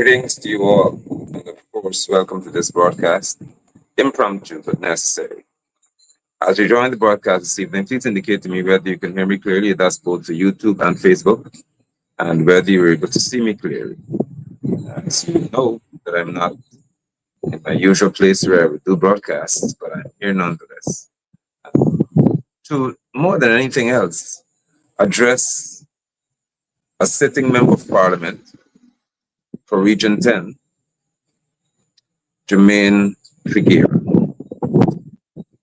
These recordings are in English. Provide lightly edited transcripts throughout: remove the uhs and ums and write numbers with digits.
Greetings to you all, and of course, welcome to this broadcast, impromptu but necessary. As you join the broadcast this evening, please indicate to me whether you can hear me clearly. That's both for YouTube and Facebook, and whether you're able to see me clearly. As you know that I'm not in my usual place where I would do broadcasts, but I'm here nonetheless. To more than anything else, address a sitting member of parliament for Region 10, Jermaine Figueira.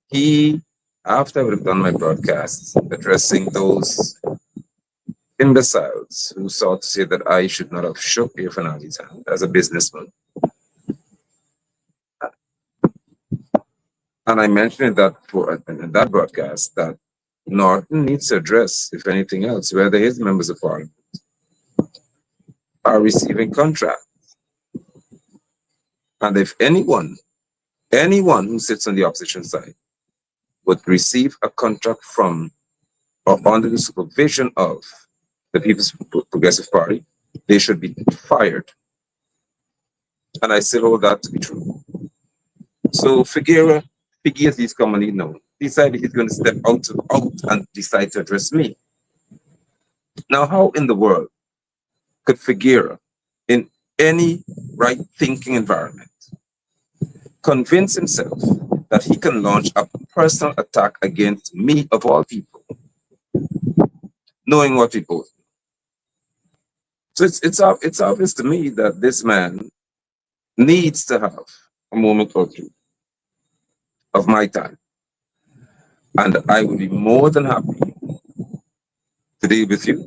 He, after I would have done my broadcasts, addressing those imbeciles who sought to say that I should not have shook Irfanali's hand as a businessman. And I mentioned in that broadcast that Norton needs to address, if anything else, whether his members of parliament are receiving contracts. And if anyone who sits on the opposition side would receive a contract from or under the supervision of the People's Progressive Party, they should be fired. And I still hold that to be true. So Figueira, Figgy as he's commonly known, decided he's going to step out and decide to address me. Now, how in the world could Figueira, in any right-thinking environment, convince himself that he can launch a personal attack against me of all people, knowing what we both know? So it's obvious to me that this man needs to have a moment or two of my time. And I would be more than happy to deal with you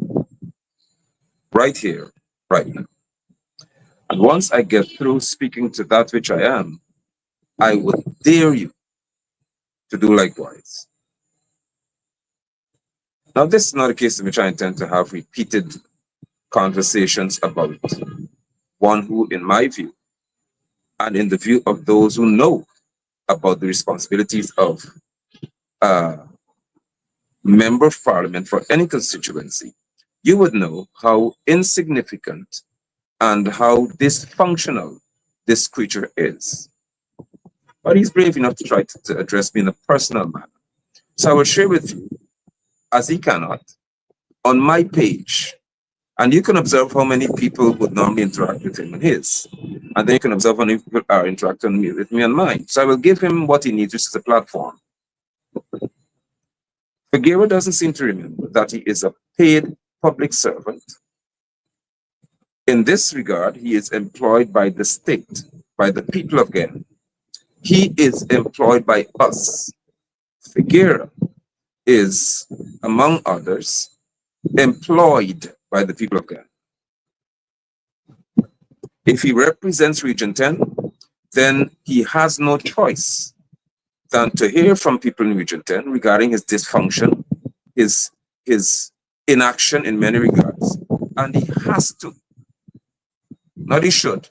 right here, right now. And once I get through speaking to that which I am, I would dare you to do likewise. Now, this is not a case in which I intend to have repeated conversations about one who, in my view, and in the view of those who know about the responsibilities of a member of parliament for any constituency, you would know how insignificant and how dysfunctional this creature is. But he's brave enough to try to address me in a personal manner. So I will share with you, as he cannot, on my page. And you can observe how many people would normally interact with him on his. And then you can observe how many people are interacting with me on mine. So I will give him what he needs, which is a platform. Figueira doesn't seem to remember that he is a paid public servant. In this regard, he is employed by the state, by the people of Ghana. He is employed by us. Figueira is, among others, employed by the people of Ghana. If he represents Region 10, then he has no choice than to hear from people in Region 10 regarding his dysfunction, his inaction in many regards. And he has to, not he should,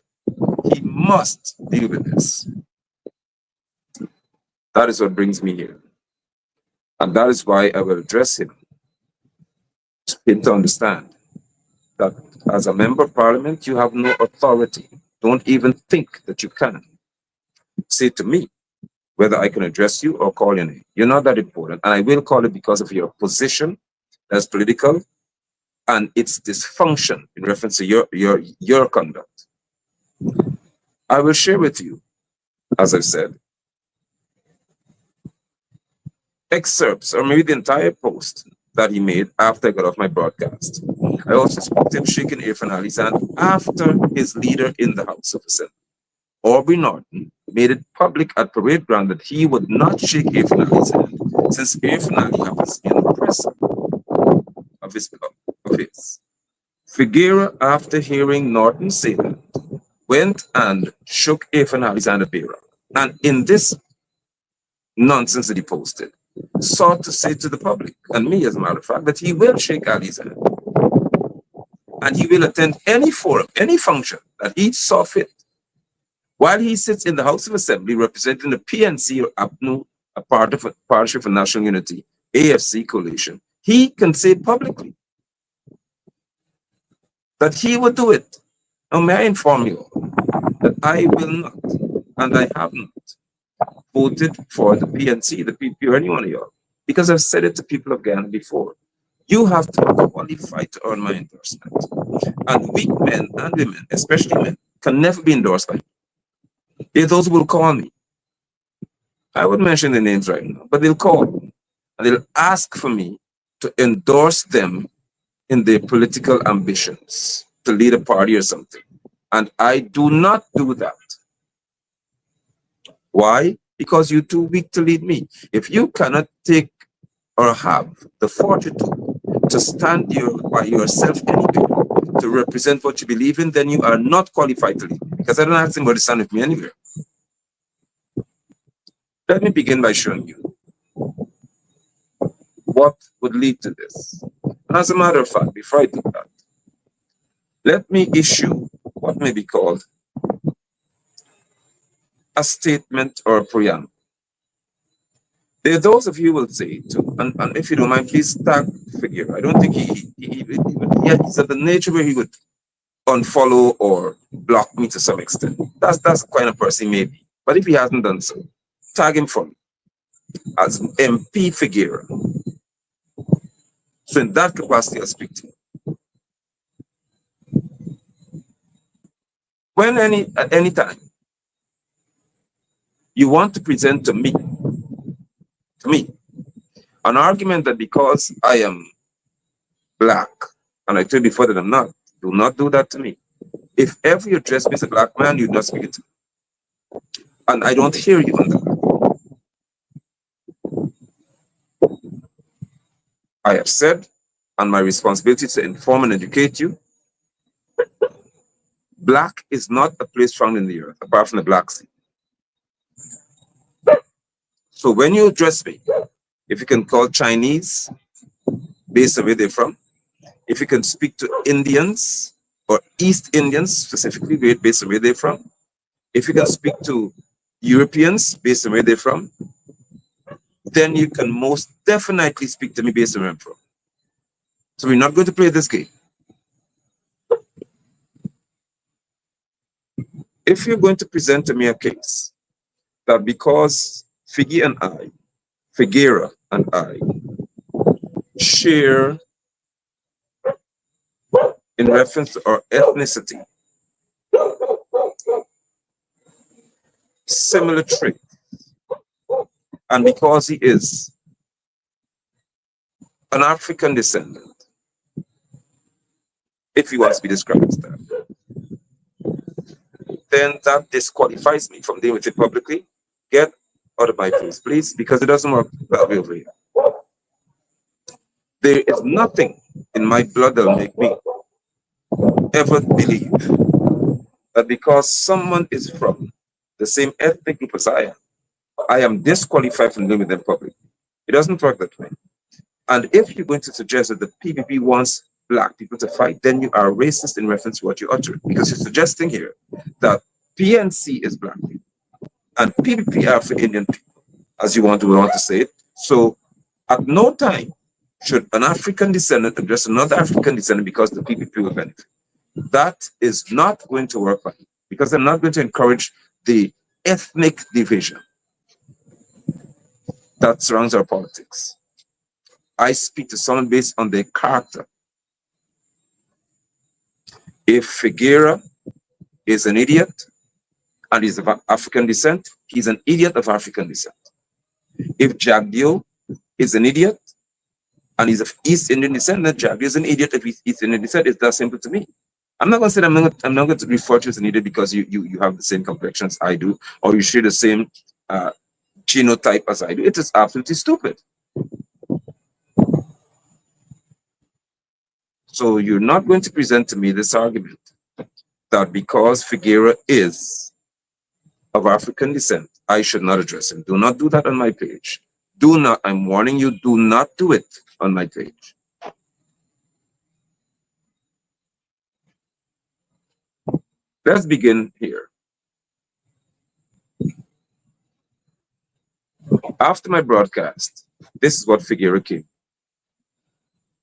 he must deal with this. That is what brings me here. And that is why I will address him. Him to understand that as a member of parliament, you have no authority. Don't even think that you can say to me whether I can address you or call your name. You're not that important. And I will call it because of your position as political and its dysfunction in reference to your conduct. I will share with you, as I've said, excerpts or maybe the entire post that he made after I got off my broadcast. I also spoke to him shaking Irfanali's hand after his leader in the House of Assembly, Aubrey Norton, made it public at parade ground that he would not shake Irfanali's hand since Irfanali happens to be an oppressor of his. Figueira, after hearing Norton say that, went and shook Irfanali's hand at Beira. And in this nonsense that he posted, sought to say to the public, and me as a matter of fact, that he will shake Ali's hand. And he will attend any forum, any function that he saw fit. While he sits in the House of Assembly representing the PNC or APNU, a part of a Partnership for National Unity, AFC coalition, he can say publicly that he would do it. Now, may I inform you that I will not, and I have not, voted for the PNC, the PP, or any one of y'all, because I've said it to people of Ghana before. You have to qualify to earn my endorsement. And weak men and women, especially men, can never be endorsed by me. They're those who will call me. I wouldn't mention the names right now, but they'll call me and they'll ask for me to endorse them in their political ambitions to lead a party or something. And I do not do that. Why? Because you're too weak to lead me. If you cannot take or have the fortitude to stand by yourself anyway, to represent what you believe in, then you are not qualified to lead me, because I don't ask anybody to stand with me anywhere. Let me begin by showing you what would lead to this. And as a matter of fact, before I do that, let me issue what may be called a statement or a preamble. There are those of you who will say too, and if you don't mind, please tag Figueira. I don't think he's of the nature where he would unfollow or block me to some extent. That's the kind of person he may be. But if he hasn't done so, tag him for me as MP Figueira. So in that capacity, I'll speak to him. When at any time you want to present to me, an argument that because I am black, and I told you before that I'm not, do not do that to me. If ever you address me as a black man, you're not speaking to me. And I don't hear you on that. I have said, and my responsibility is to inform and educate you, black is not a place found in the earth, apart from the Black Sea. So when you address me, if you can call Chinese, based on where they're from, if you can speak to Indians, or East Indians specifically, based on where they're from, if you can speak to Europeans, based on where they're from, then you can most definitely speak to me based on where I'm from. So we're not going to play this game. If you're going to present to me a case that because Figueira and I share in reference to our ethnicity similar traits, and because he is an African descendant, if he wants to be described as that, then that disqualifies me from dealing with it publicly. Get out of my face, please, because it doesn't work that way over here. There is nothing in my blood that will make me ever believe that because someone is from the same ethnic group as I am disqualified from dealing with them publicly. It doesn't work that way. And if you're going to suggest that the PPP wants black people to fight, then you are racist in reference to what you utter, because you're suggesting here that PNC is black people and PPP are for Indian people, as you want to say it. So at no time should an African descendant address another African descendant because the PPP will benefit. That is not going to work, because I'm not going to encourage the ethnic division that surrounds our politics. I speak to someone based on their character. If Figueira is an idiot and is of African descent, he's an idiot of African descent. If Jagdio is an idiot and he's of East Indian descent, then Jagdio is an idiot of East Indian descent. It's that simple to me. I'm not going to say I'm not going to refer to you as an idiot because you have the same complexion as I do, or you share the same genotype as I do. It is absolutely stupid. So you're not going to present to me this argument that because Figueira is of African descent, I should not address him. Do not do that on my page. Do not, I'm warning you, do not do it on my page. Let's begin here. After my broadcast, this is what Figueira came.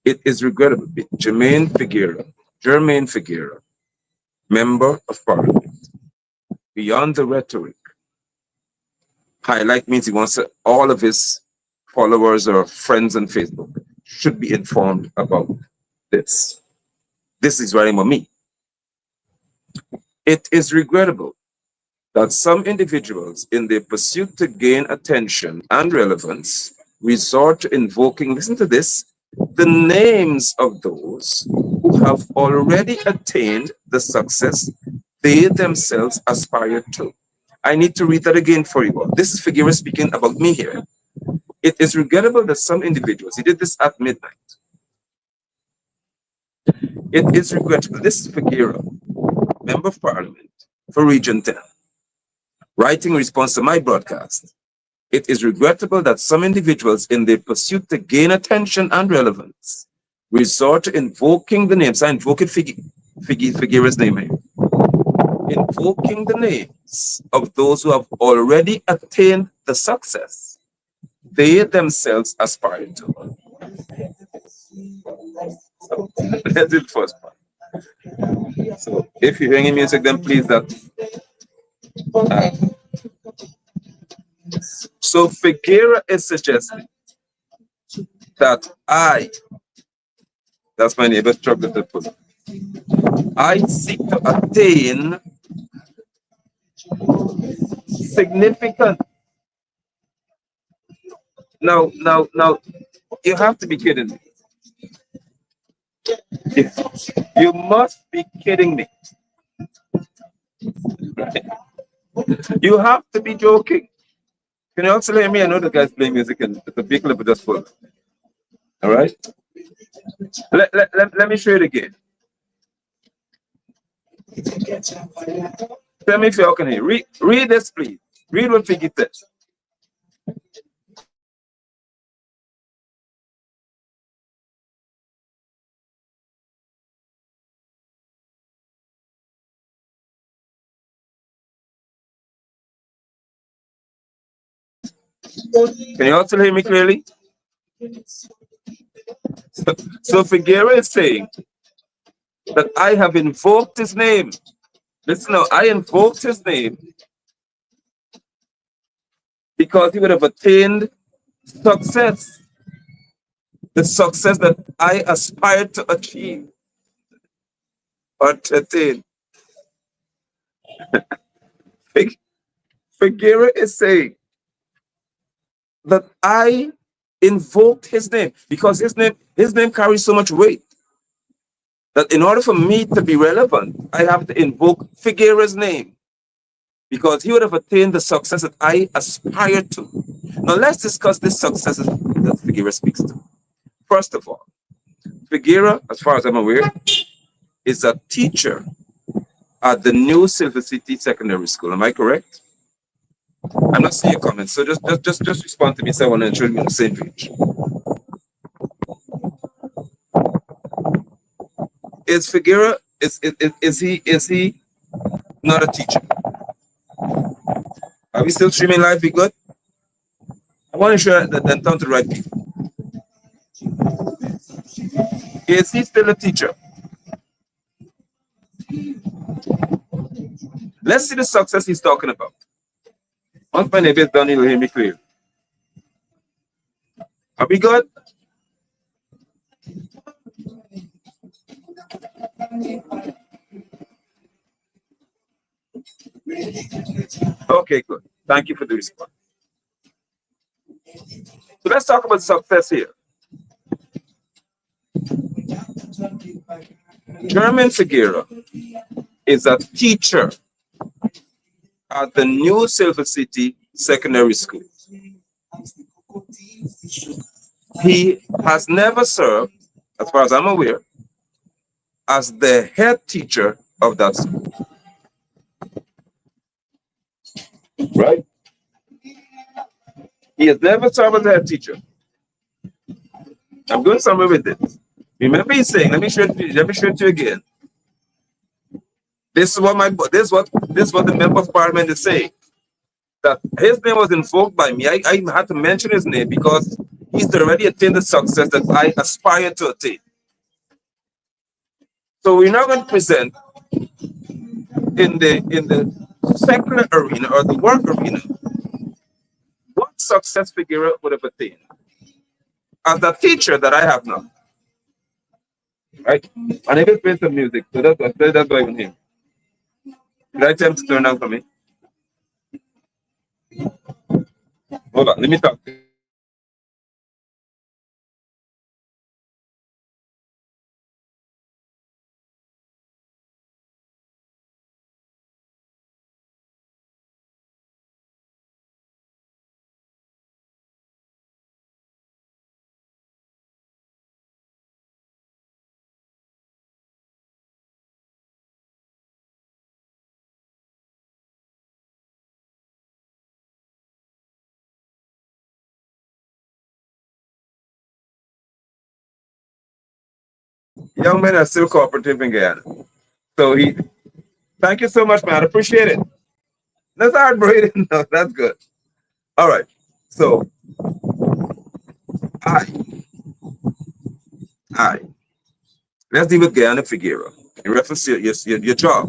It is regrettable. Jermaine Figueira member of parliament, beyond the rhetoric. Highlight means he wants all of his followers or friends on Facebook should be informed about this. This is writing about me. It is regrettable that some individuals, in their pursuit to gain attention and relevance, resort to invoking, listen to this, the names of those who have already attained the success they themselves aspire to. I need to read that again for you all. This is Figueira speaking about me here. It is regrettable that some individuals, he did this at midnight. It is regrettable, this is Figueira, Member of Parliament for Region 10, writing in response to my broadcast. It is regrettable that some individuals, in their pursuit to gain attention and relevance, resort to invoking the names. I invoke Figueira's name here. Invoking the names of those who have already attained the success they themselves aspire to. So, let's do the first part. So, if you're hearing music, then please that. So Figueira is suggesting that that's my neighbor's chocolate pudding. I seek to attain significant. Now, you have to be kidding me. You must be kidding me. Right? You have to be joking. Can you also hear me? I know the guys playing music and the vehicle is just full. All right. Let me show it again. Tell me if you all can hear. Read this, please. Read what Figgy says. Can you also hear me clearly? So Figueira is saying that I have invoked his name. Listen now, I invoked his name because he would have attained success. The success that I aspired to achieve or to attain. Figueira is saying that I invoked his name because his name carries so much weight that in order for me to be relevant, I have to invoke Figueira's name because he would have attained the success that I aspire to. Now let's discuss this success that Figueira speaks to. First of all, Figueira, as far as I'm aware, is a teacher at the new Silver City Secondary School. Am I correct? I'm not seeing your comments, so just respond to me so I want to ensure we're on the same page. Is Figueira, is he not a teacher? Are we still streaming live? We good? I want to ensure that I'm talking to the right people. Is he still a teacher? Let's see the success he's talking about. Once my neighbor is done, he'll hear me clear. Are we good? Okay, good. Thank you for the response. So let's talk about success here. German Figueira is a teacher at the new Silver City Secondary School. He has never served, as far as I'm aware, as the head teacher of that school. Right? He has never served as a head teacher. I'm going somewhere with this. Remember he's saying, let me show it to you again. This is what the member of parliament is saying. That his name was invoked by me. I had to mention his name because he's already attained the success that I aspire to attain. So we're now going to present in the secular arena or the work arena, what success Figueira would have attained as a teacher that I have now, right? And I can play some music, so that's why I'm here. Did I tell him to turn down for me? Hold on, let me talk. Young men are still cooperative in Guyana. So thank you so much, man. I appreciate it. That's hard, bro. No, that's good. All right. So I, I, let's deal with Guyana Figueira in reference to your job.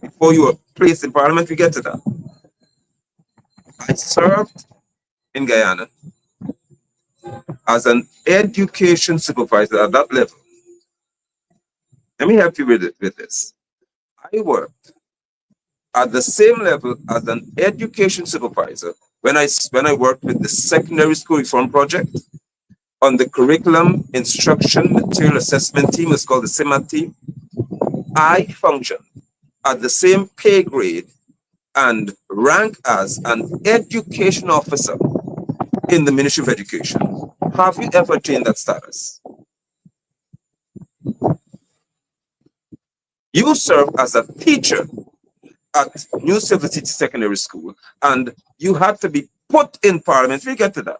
Before you were placed in parliament, we get to that. I served in Guyana as an education supervisor at that level. Let me help you with this. I worked at the same level as an education supervisor when I worked with the secondary school reform project on the curriculum instruction material assessment team. It's called the SIMAT team. I functioned at the same pay grade and rank as an education officer in the Ministry of Education. Have you ever attained that status? You serve as a teacher at New Silver City Secondary School, and you had to be put in parliament. We get to that.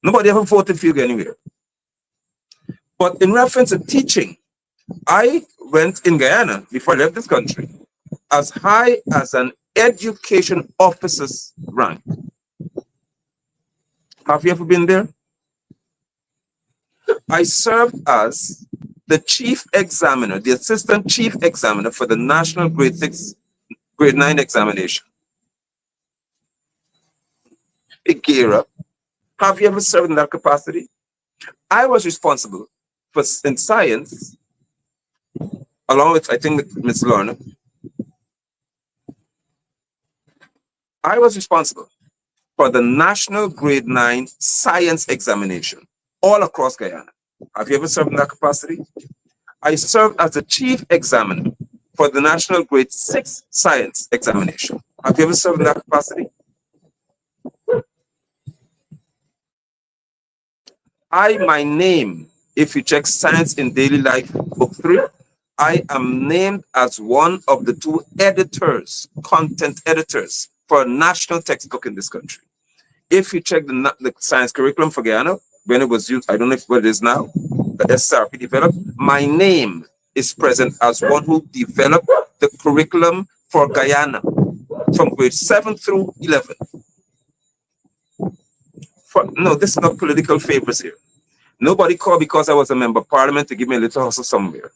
Nobody ever voted for you anywhere. But in reference to teaching, I went in Guyana before I left this country as high as an education officer's rank. Have you ever been there? I served as the chief examiner, the assistant chief examiner for the national grade 9 examination. Figueira, have you ever served in that capacity? I was responsible for in science, along with I think Ms. Lorna. I was responsible for the national grade 9 science examination all across Guyana. Have you ever served in that capacity? I served as the chief examiner for the national grade 6 science examination. Have you ever served in that capacity? My name, if you check Science in Daily Life, book 3, I am named as one of the 2 editors, content editors, for a national textbook in this country. If you check the science curriculum for Guyana, when it was used, I don't know what it is now, the SRP developed, my name is present as one who developed the curriculum for Guyana from grade 7 through 11. No, this is not political favors here. Nobody called because I was a member of parliament to give me a little hustle somewhere.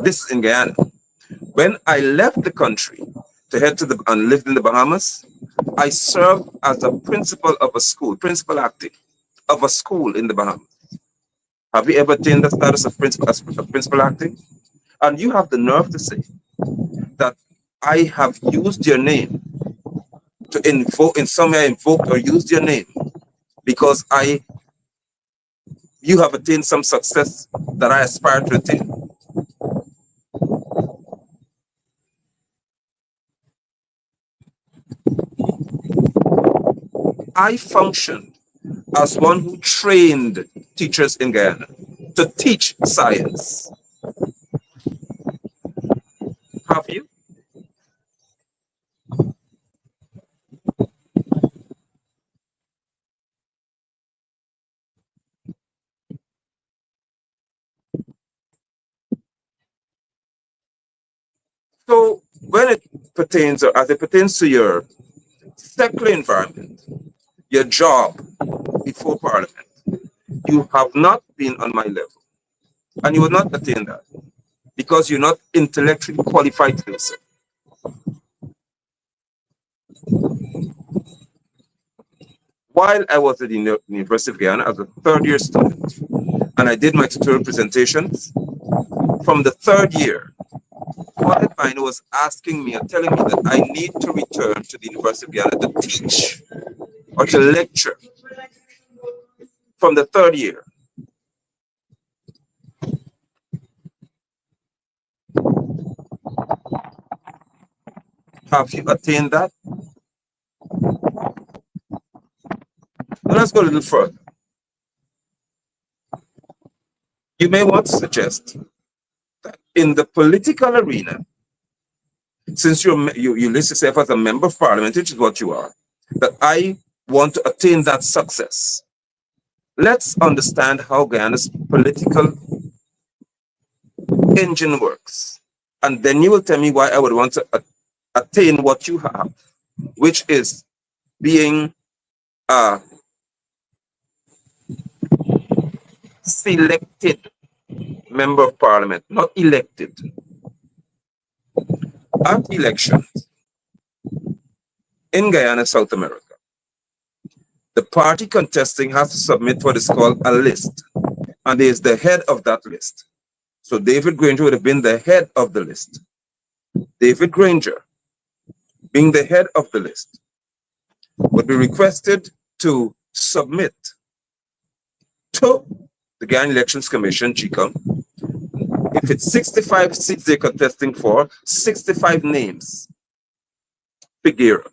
This is in Guyana. When I left the country to head to and lived in the Bahamas, I served as a principal of a school, principal acting of a school in the Bahamas. Have you ever attained the status of principal acting? And you have the nerve to say that I have used your name to invoke, in some way invoked or used your name because you have attained some success that I aspire to attain. I functioned as one who trained teachers in Guyana to teach science. Have you? So when it pertains, or as it pertains to your secular environment, your job before parliament, you have not been on my level, and you will not attain that. because you're not intellectually qualified to do so. While I was at the University of Guyana as a third-year student, and I did my tutorial presentations, from the third year, Colin Mine was asking me and telling me that I need to return to the University of Guyana to teach or to lecture from the third year. Have you attained that? Now let's go a little further. You may want to suggest that in the political arena, since you list yourself as a member of parliament, which is what you are, that I want to attain that success. Let's understand how Guyana's political engine works. And then you will tell me why I would want to attain what you have, which is being a selected member of parliament, not elected. At elections in Guyana, South America, the party contesting has to submit what is called a list, and there is the head of that list. So David Granger would have been the head of the list. David Granger, being the head of the list, would be requested to submit to the Guyana Elections Commission, GCOM. If it's 65 seats they're contesting for, 65 names. Figueira.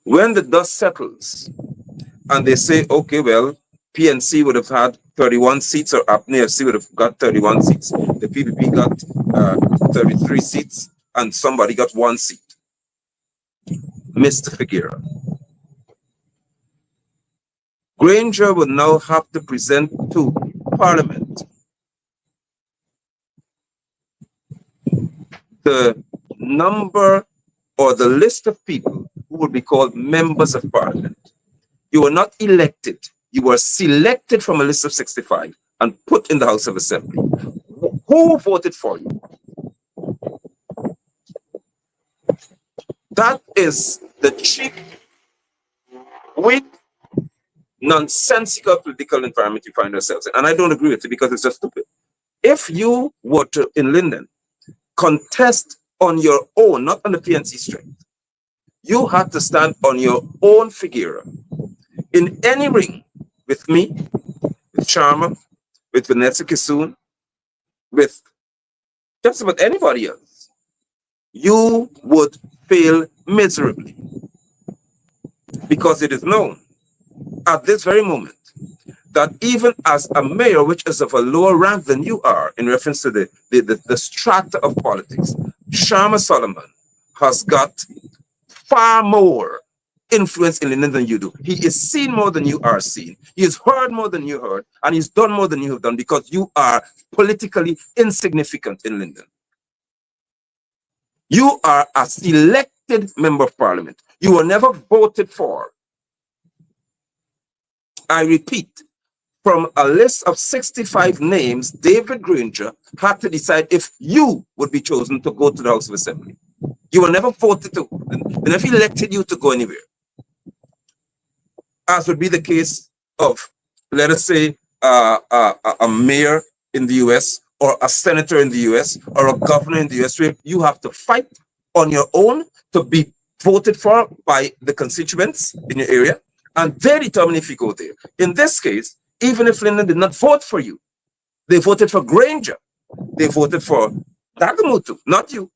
When the dust settles and they say, okay, well, PNC would have had 31 seats, or APNFC would have got 31 seats. The PPP got 33 seats, and somebody got 1 seat. Mr. Figueira. Granger would now have to present to Parliament the number or the list of people who would be called members of Parliament. You were not elected. You were selected from a list of 65 and put in the House of Assembly. Who voted for you? That is the cheap, weak, nonsensical political environment you find ourselves in. And I don't agree with it because it's just stupid. If you were to, in Linden, contest on your own, not on the PNC strength, you had to stand on your own Figueira in any ring with me, with Sharma, with Vanessa Kissoon, with just about anybody else. You would fail miserably because it is known at this very moment that even as a mayor, which is of a lower rank than you are in reference to the strata of politics, Sharma Solomon has got far more influence in Linden than you do. He is seen more than you are seen. He is heard more than you heard, and he's done more than you have done because you are politically insignificant in Linden. You are a selected member of parliament. You were never voted for. I repeat, from a list of 65 names, David Granger had to decide if you would be chosen to go to the House of Assembly. You were never voted to, they never elected you to go anywhere. As would be the case of, let us say, a mayor in the US, or a senator in the US, or a governor in the US, where you have to fight on your own to be voted for by the constituents in your area, and they determine if you go there. In this case, even if Linden did not vote for you, they voted for Granger. They voted for Dagamutu, not you.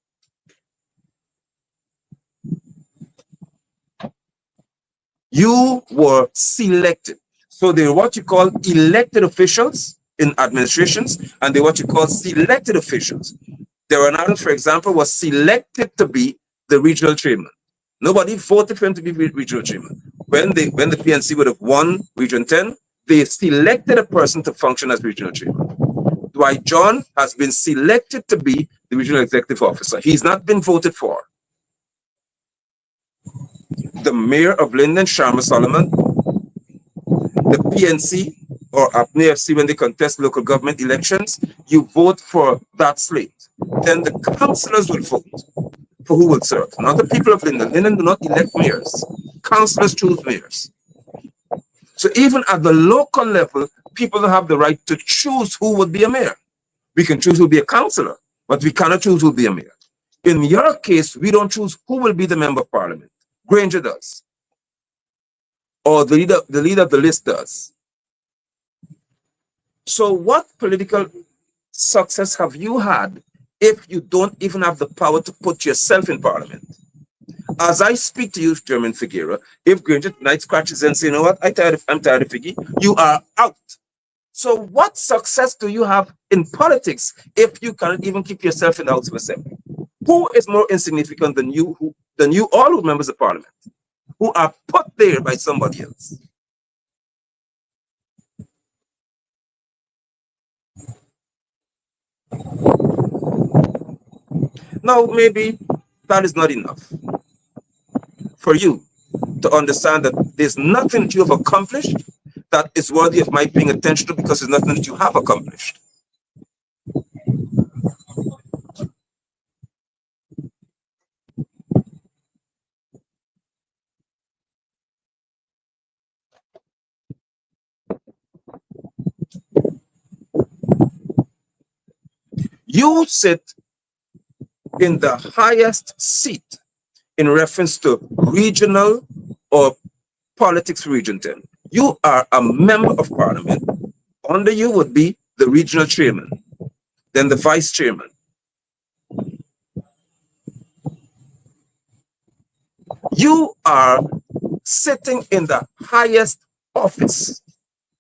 You were selected. So they were what you call elected officials in administrations, and they were what you call selected officials. There were another, for example, was selected to be the regional chairman. Nobody voted for him to be regional chairman. When the PNC would have won Region 10, they selected a person to function as regional chairman. Dwight John has been selected to be the regional executive officer. He's not been voted for. The mayor of Linden, Sharma Solomon, the PNC or APNFC, when they contest local government elections, you vote for that slate, then the councillors will vote for who will serve. Not the people of Linden. Linden do not elect mayors. Councillors choose mayors. So even at the local level, people have the right to choose who would be a mayor. We can choose who will be a councillor, but we cannot choose who will be a mayor. In your case, we don't choose who will be the member of parliament. Granger does. Or the leader of the list does. So what political success have you had if you don't even have the power to put yourself in parliament? As I speak to you, Chairman Figueira, if Granger tonight scratches and say, you know what, I'm tired of Figgy, you are out. So what success do you have in politics if you cannot even keep yourself in the House of Assembly? Who is more insignificant than you, all who members of parliament, who are put there by somebody else? Now, maybe that is not enough for you to understand that there's nothing that you have accomplished that is worthy of my paying attention to, because there's nothing that you have accomplished. You sit in the highest seat in reference to regional or politics region 10. You are a member of parliament. Under you would be the regional chairman, then the vice chairman. You are sitting in the highest office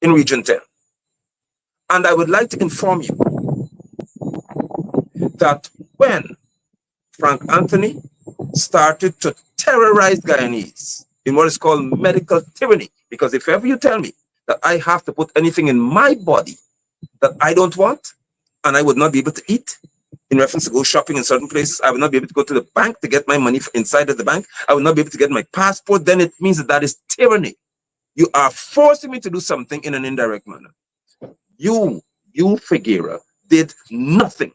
in region 10. And I would like to inform you that when Frank Anthony started to terrorize Guyanese in what is called medical tyranny, because if ever you tell me that I have to put anything in my body that I don't want, and I would not be able to eat, in reference to go shopping in certain places, I would not be able to go to the bank to get my money inside of the bank, I would not be able to get my passport, then it means that that is tyranny. You are forcing me to do something in an indirect manner. You Figueira, did nothing.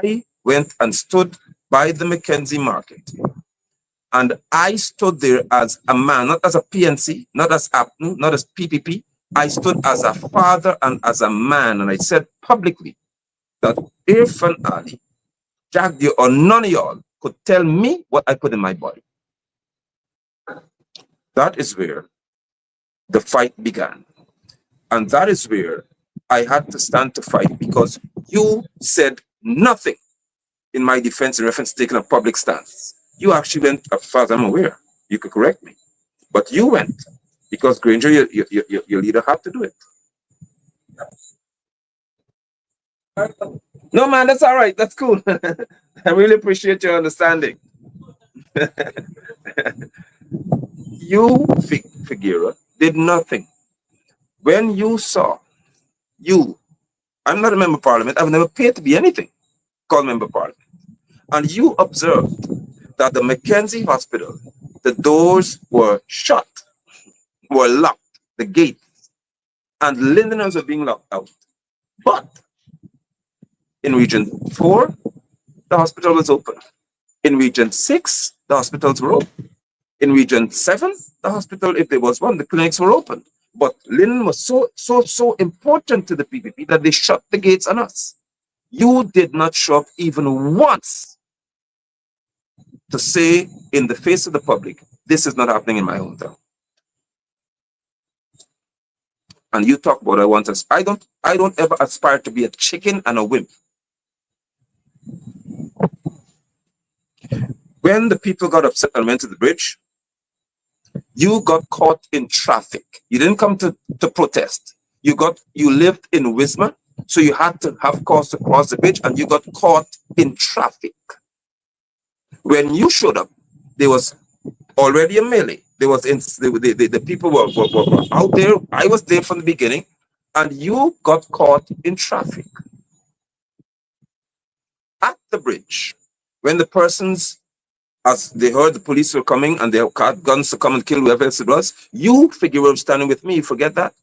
I went and stood by the Mackenzie market, and I stood there as a man, not as a PNC, not as APNU, not as PPP. I stood as a father and as a man, and I said publicly that Irfan Ali, Jack Dio, or none of y'all could tell me what I put in my body. That is where the fight began. And that is where I had to stand to fight, because you said nothing in my defense in reference to taking a public stance. You actually went, as far as I'm aware, you could correct me, but you went because Granger, your leader, had to do it. No, man, that's all right. That's cool. I really appreciate your understanding. You, Figueira, did nothing. When you saw, I'm not a member of parliament, I've never paid to be anything called member of parliament. And you observed that the Mackenzie Hospital, the doors were shut, were locked, the gates, and Londoners were being locked out. But in Region 4, the hospital was open. In Region 6, the hospitals were open. In Region 7, the hospital, if there was one, the clinics were open. But Linden was so important to the PPP that they shut the gates on us. You did not show up even once to say in the face of the public, this is not happening in my hometown. And you talk about I don't ever aspire to be a chicken and a wimp. When the people got upset and went to the bridge, you got caught in traffic. You didn't come to protest. You lived in Wisma, so you had to have cause to cross the bridge, and you got caught in traffic. When you showed up, there was already a melee. There was the people were out there. I was there from the beginning, and you got caught in traffic at the bridge. When the persons, as they heard the police were coming and they had guns to come and kill whoever else it was, you Figueira was standing with me. You forget that?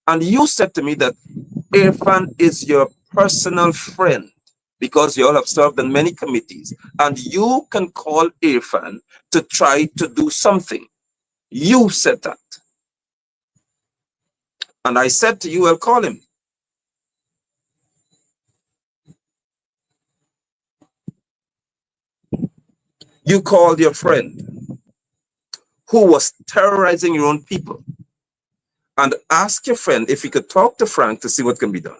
And you said to me that Irfan is your personal friend because you all have served on many committees, and you can call Irfan to try to do something. You said that. And I said to you, I'll call him. You called your friend who was terrorizing your own people and asked your friend if he could talk to Frank to see what can be done.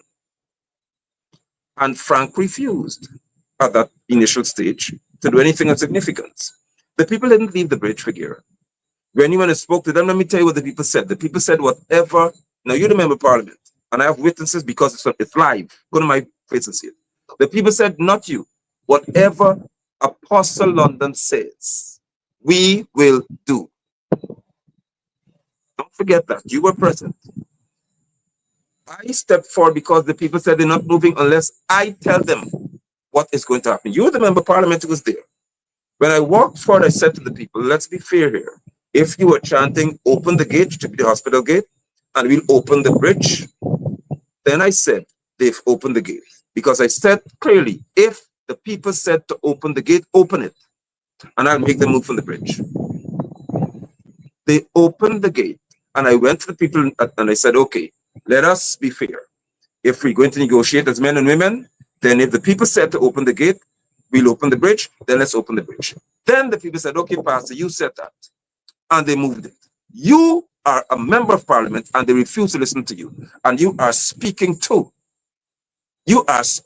And Frank refused at that initial stage to do anything of significance. The people didn't leave the bridge, Figueira. When you went and spoke to them, let me tell you what the people said. The people said whatever. Now, you remember Parliament, and I have witnesses because it's live. Go to my face and see it. The people said, not you. Whatever Apostle London says, we will do. Don't forget that. You were present. I stepped forward because the people said they're not moving unless I tell them what is going to happen. You, the member of Parliament, who was there. When I walked forward, I said to the people, let's be fair here. If you were chanting, open the gate to be the hospital gate, and we'll open the bridge, then I said, they've opened the gate. Because I said clearly, if the people said to open the gate, open it, and I'll make them move from the bridge. They opened the gate, and I went to the people and I said, okay, let us be fair. If we're going to negotiate as men and women, then if the people said to open the gate, we'll open the bridge, then let's open the bridge. Then the people said, okay, Pastor, you said that. And they moved it. You are a member of Parliament and they refuse to listen to you. And you are speaking to who has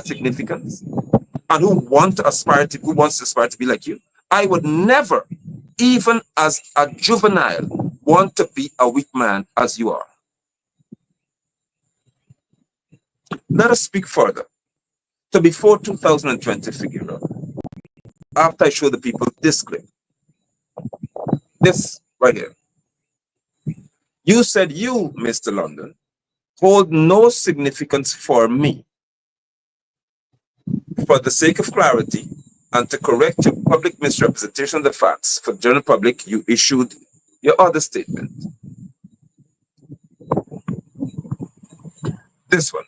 significance and who wants to aspire to be like you. I would never, even as a juvenile, want to be a weak man as you are. Let us speak further. So before 2020 Figueira, after I show the people this clip, this right here, you said you, Mr. London, hold no significance for me. For the sake of clarity and to correct your public misrepresentation of the facts for the general public, you issued your other statement. This one.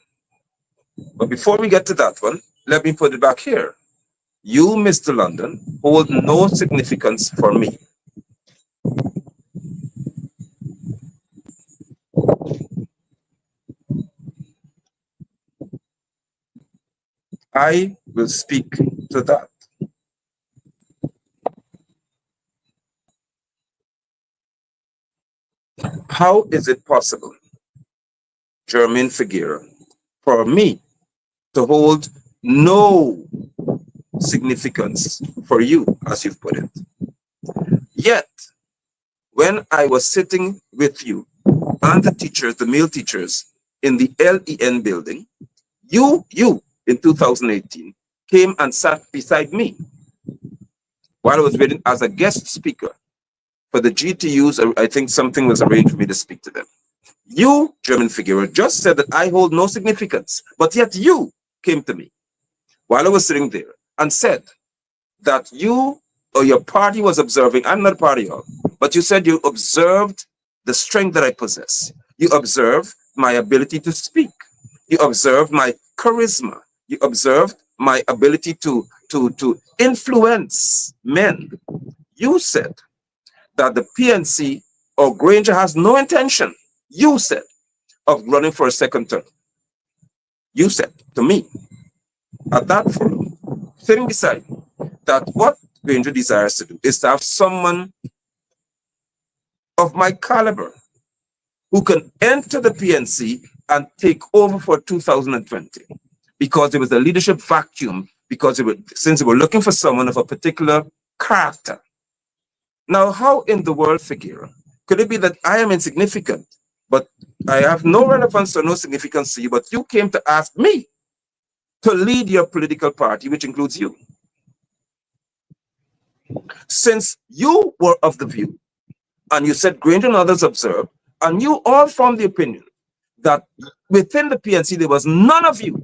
But before we get to that one, let me put it back here. You, Mr. London, hold no significance for me. I will speak to that. How is it possible, Jermaine Figueira, for me to hold no significance for you, as you've put it? Yet, when I was sitting with you and the teachers, the male teachers, in the LEN building, you in 2018 came and sat beside me while I was waiting as a guest speaker for the GTUs. I think something was arranged for me to speak to them. You, Jermaine Figueira, just said that I hold no significance, but yet you came to me while I was sitting there and said that you or your party was observing. I'm not a party of, but you said you observed the strength that I possess. You observed my ability to speak. You observed my charisma. You observed my ability to influence men. You said that the PNC or Granger has no intention, you said, of running for a second term. You said to me at that forum, sitting beside me, that what Granger desires to do is to have someone of my caliber who can enter the PNC and take over for 2020, because there was a leadership vacuum, because since they were looking for someone of a particular character. Now, how in the world, Figueira, could it be that I am insignificant, but I have no relevance or no significance to you, but you came to ask me to lead your political party, which includes you? Since you were of the view, and you said Granger and others observed, and you all formed the opinion that within the PNC there was none of you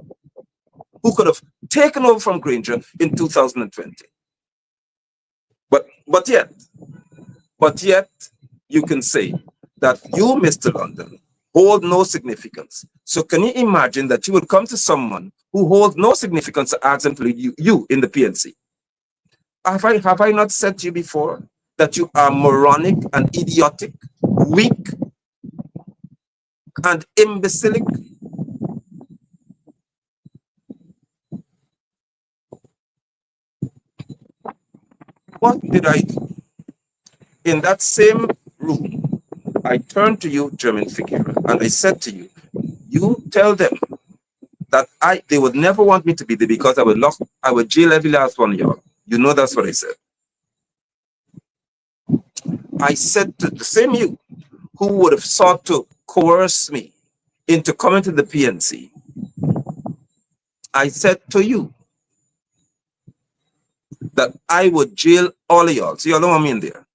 who could have taken over from Granger in 2020. But yet, you can say that you, Mr. London, hold no significance. So can you imagine that you would come to someone who holds no significance and ask them to lead you in the PNC? Have I not said to you before that you are moronic and idiotic, weak and imbecilic? What did I do? In that same room, I turned to you, German Figueira, and I said to you, you tell them that they would never want me to be there because I would jail every last one of y'all. You know that's what I said. I said to the same you who would have sought to coerce me into coming to the PNC, I said to you that I would jail all of y'all. So y'all don't want me in there.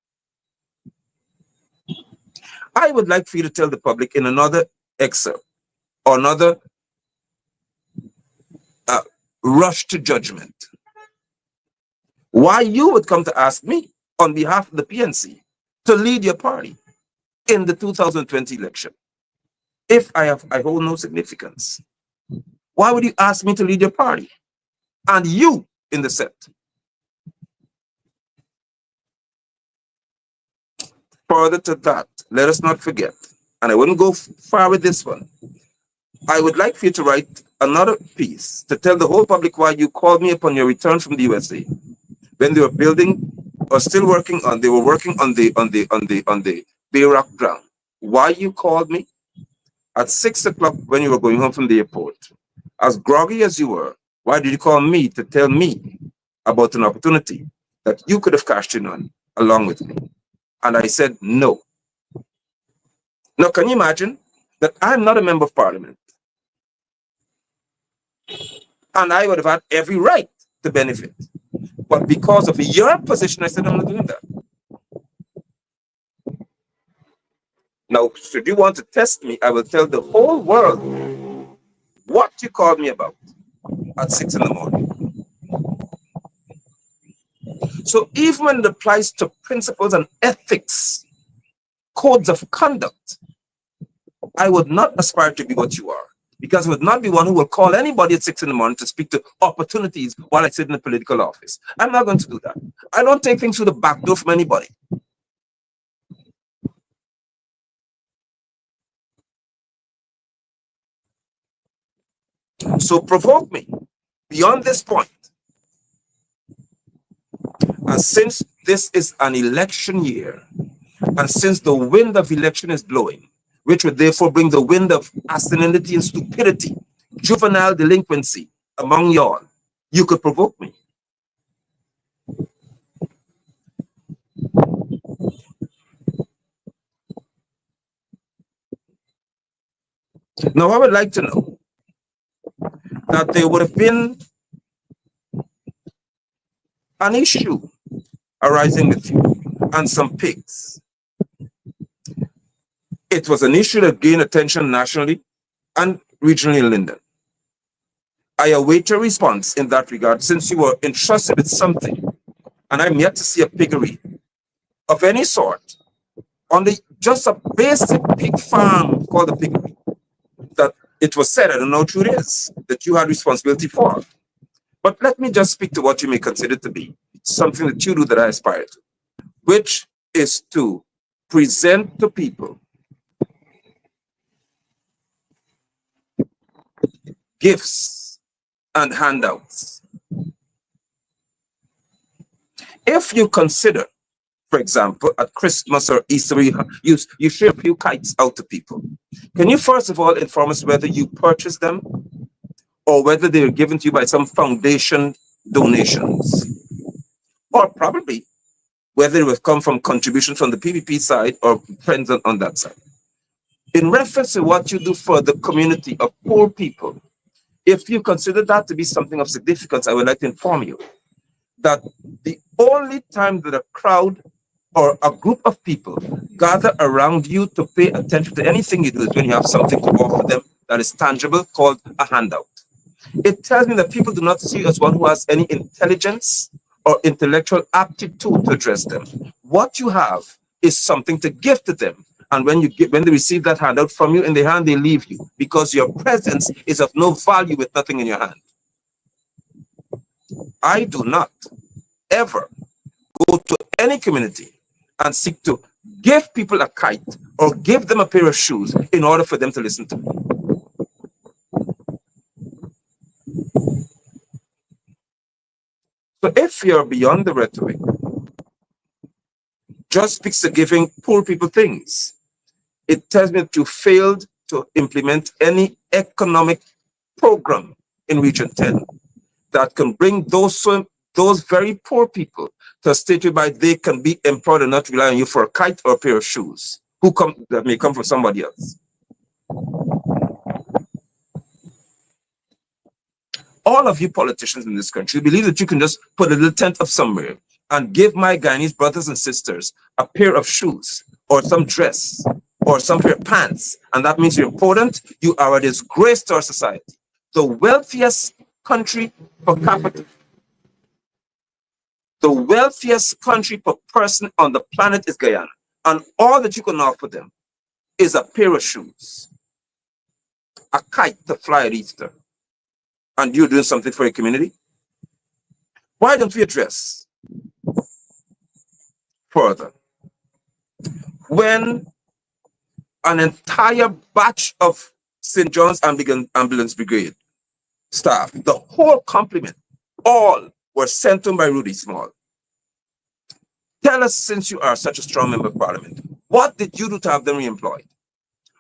I would like for you to tell the public in another excerpt or another rush to judgment why you would come to ask me on behalf of the PNC to lead your party in the 2020 election. If I hold no significance, why would you ask me to lead your party? And you in the set. Further to that, let us not forget, and I wouldn't go far with this one, I would like for you to write another piece to tell the whole public why you called me upon your return from the USA when they were building or still working on, they were working on the Bayrock ground. Why you called me at 6 o'clock when you were going home from the airport, as groggy as you were, why did you call me to tell me about an opportunity that you could have cashed in on along with me? And I said, no. Now, can you imagine that I'm not a member of parliament? And I would have had every right to benefit. But because of your position, I said, I'm not doing that. Now, should you want to test me, I will tell the whole world what you called me about at 6 in the morning. So even when it applies to principles and ethics, codes of conduct, I would not aspire to be what you are, because I would not be one who will call anybody at 6 in the morning to speak to opportunities while I sit in a political office. I'm not going to do that. I don't take things through the back door from anybody. So provoke me beyond this point. And since this is an election year, and since the wind of election is blowing, which would therefore bring the wind of senility and stupidity, juvenile delinquency among y'all, you could provoke me. Now, I would like to know that there would have been an issue arising with you and some pigs. It was an issue that gained attention nationally and regionally in Linden. I await a response in that regard, since you were entrusted with something, and I'm yet to see a piggery of any sort on just a basic pig farm called a piggery that it was said, I don't know what it is, that you had responsibility for. But let me just speak to what you may consider to be something that you do that I aspire to, which is to present to people gifts and handouts. If you consider, for example, at Christmas or Easter, you share a few kites out to people, can you first of all inform us whether you purchased them or whether they were given to you by some foundation donations, or probably whether it would come from contributions from the PPP side or friends on that side? In reference to what you do for the community of poor people, if you consider that to be something of significance, I would like to inform you that the only time that a crowd or a group of people gather around you to pay attention to anything you do is when you have something to offer them that is tangible, called a handout. It tells me that people do not see you as one who has any intelligence or intellectual aptitude to address them. What you have is something to give to them, And when they receive that handout from you in their hand, they leave you because your presence is of no value with nothing in your hand. I do not ever go to any community and seek to give people a kite or give them a pair of shoes in order for them to listen to me. So if you're beyond the rhetoric, just speaks to giving poor people things, it tells me that you failed to implement any economic program in Region 10 that can bring those very poor people to a state whereby they can be employed and not rely on you for a kite or a pair of shoes that may come from somebody else. All of you politicians in this country believe that you can just put a little tent up somewhere and give my Guyanese brothers and sisters a pair of shoes or some dress or some pair of pants, and that means you're important. You are a disgrace to our society. The wealthiest country per capita, the wealthiest country per person on the planet is Guyana, and all that you can offer them is a pair of shoes, a kite to fly at Easter, and you're doing something for your community. Why don't we address further when an entire batch of St. John's Ambulance Brigade staff, the whole complement, all were sent home by Rudy Small? Tell us, since you are such a strong member of parliament, what did you do to have them reemployed?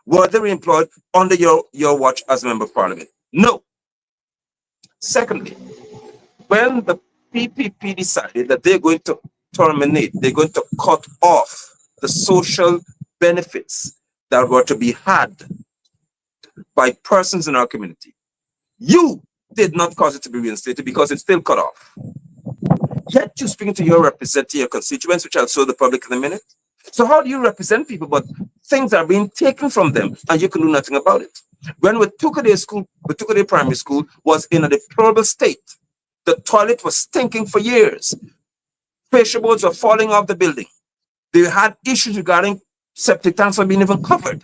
Were they reemployed under your watch as a member of parliament? No. Secondly, when the PPP decided that they're going to terminate, they're going to cut off the social benefits that were to be had by persons in our community, you did not cause it to be reinstated because it's still cut off. Yet you're speaking to your representative, your constituents, which I'll show the public in a minute. So how do you represent people, but things are being taken from them and you can do nothing about it? When Watukaday Primary School was in a deplorable state, the toilet was stinking for years. Facial boards were falling off the building. They had issues regarding septic tanks not being even covered.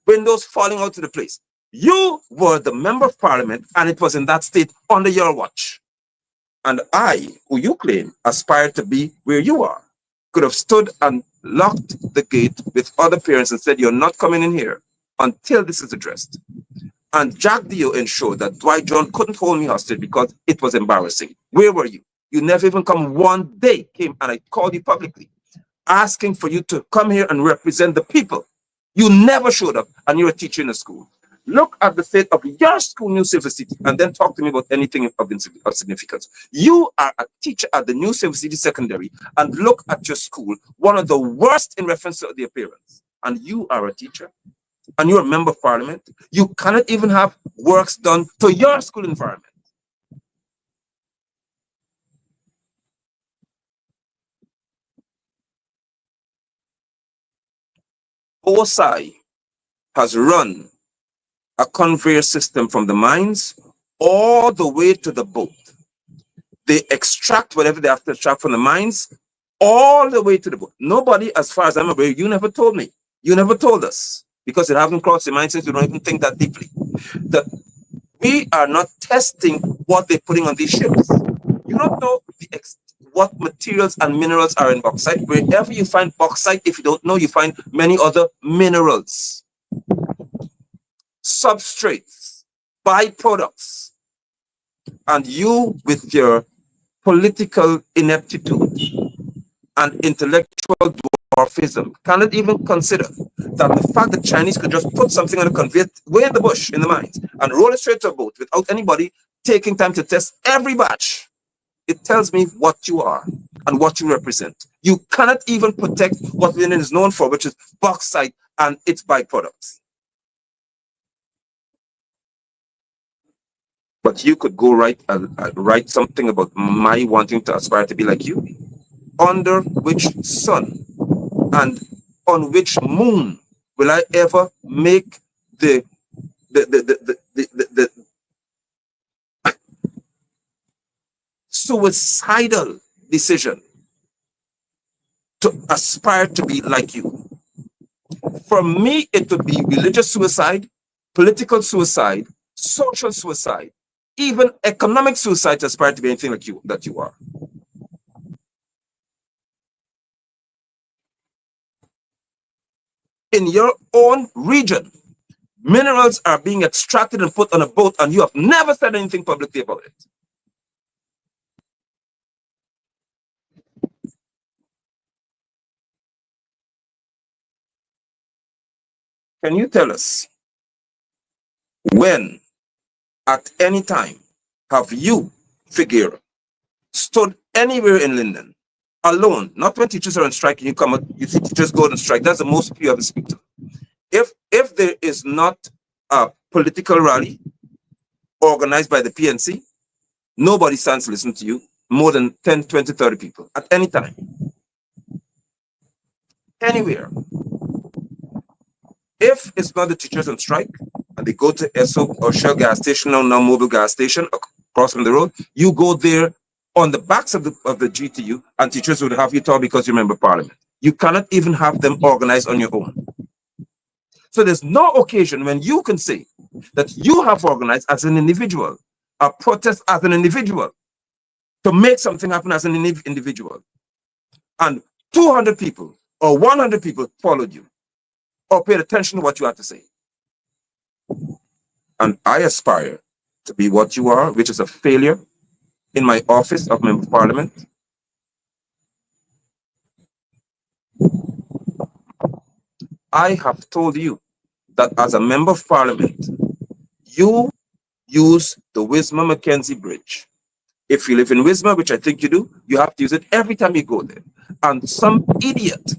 Windows falling out of the place. You were the member of parliament and it was in that state under your watch. And I, who you claim aspired to be where you are, could have stood and locked the gate with other parents and said, you're not coming in here until this is addressed. And Jack Dio ensured that Dwight John couldn't hold me hostage because it was embarrassing. Where were you? You never even come one day, came and I called you publicly, asking for you to come here and represent the people. You never showed up and you're a teacher in a school. Look at the state of your school, New Silver City, and then talk to me about anything of significance. You are a teacher at the New Silver City Secondary, and look at your school, one of the worst in reference to the appearance. And you are a teacher, and you're a member of parliament. You cannot even have works done to your school environment. OSI has run a conveyor system from the mines all the way to the boat. They extract whatever they have to extract from the mines all the way to the boat. Nobody, as far as I'm aware, you never told me. You never told us because it hasn't crossed your mind since you don't even think that deeply. That we are not testing what they're putting on these ships. You don't know what materials and minerals are in bauxite. Wherever you find bauxite, if you don't know, you find many other minerals, substrates, byproducts. And you, with your political ineptitude and intellectual dwarfism, cannot even consider that the fact that Chinese could just put something on a conveyor way in the bush, in the mines, and roll it straight to a boat without anybody taking time to test every batch. It tells me what you are and what you represent. You cannot even protect what Lenin is known for, which is bauxite and its byproducts. But you could go write something about my wanting to aspire to be like you. Under which sun and on which moon will I ever make the suicidal decision to aspire to be like you? For me, it would be religious suicide, political suicide, social suicide, even economic suicide to aspire to be anything like that you are. In your own region, minerals are being extracted and put on a boat, and you have never said anything publicly about it. Can you tell us when, at any time, have you, Figueira, stood anywhere in Linden alone? Not when teachers are on strike and you come out, you see teachers go on strike. That's the most people you ever speak to. If there is not a political rally organized by the PNC, nobody stands to listen to you, more than 10, 20, 30 people at any time. Anywhere. If it's not the teachers on strike and they go to Esso or Shell gas station, now Mobile gas station across from the road, you go there on the backs of the GTU, and teachers would have you talk because you remember Parliament. You cannot even have them organized on your own. So there's no occasion when you can say that you have organized as an individual, a protest as an individual, to make something happen as an individual, and 200 people or 100 people followed you or paid attention to what you had to say. And I aspire to be what you are, which is a failure in my office of Member of Parliament. I have told you that as a Member of Parliament, you use the Wismar-Mackenzie Bridge. If you live in Wismar, which I think you do, you have to use it every time you go there. And some idiot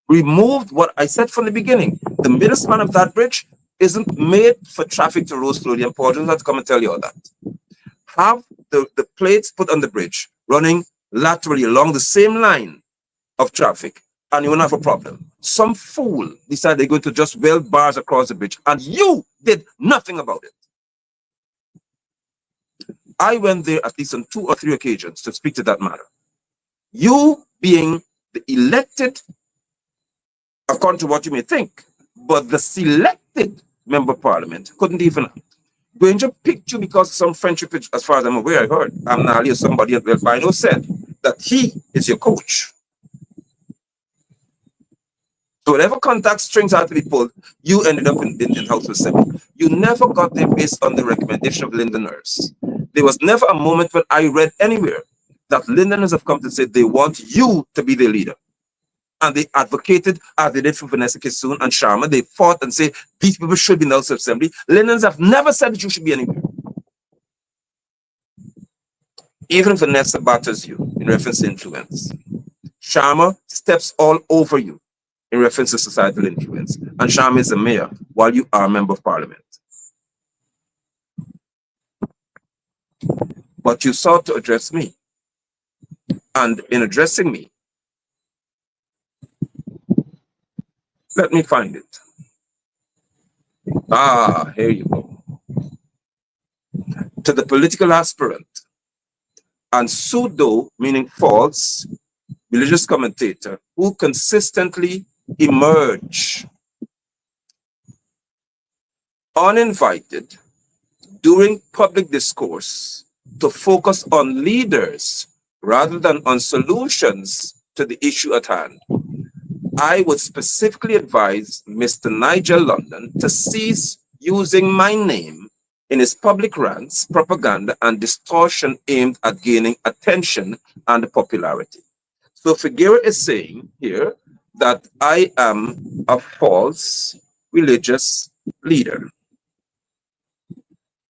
removed what I said from the beginning. The middle span of that bridge isn't made for traffic to roll slowly, and Paul doesn't have to come and tell you all that. Have the plates put on the bridge running laterally along the same line of traffic, and you won't have a problem. Some fool decided they're going to just weld bars across the bridge, and you did nothing about it. I went there at least on 2 or 3 occasions to speak to that matter. You being the elected, according to what you may think, but the selected Member of Parliament couldn't even. Granger picked you because of some friendship, as far as I'm aware. I heard Amnali or somebody at Belbino said that he is your coach. So whatever contact strings had to be pulled, you ended up in House of Assembly. You never got there based on the recommendation of Londoners. There was never a moment when I read anywhere that Londoners have come to say they want you to be their leader. And they advocated, as they did for Vanessa Kissoon and Sharma, they fought and said, these people should be in the House of Assembly. Londoners have never said that you should be anywhere. Even Vanessa batters you in reference to influence. Sharma steps all over you in reference to societal influence. And Sharma is the mayor while you are a Member of Parliament. But you sought to address me. And in addressing me, let me find it. Ah, here you go. To the political aspirant and pseudo, meaning false, religious commentator who consistently emerge uninvited during public discourse to focus on leaders rather than on solutions to the issue at hand. I would specifically advise Mr. Nigel London to cease using my name in his public rants, propaganda, and distortion aimed at gaining attention and popularity. So Figueira is saying here that I am a false religious leader.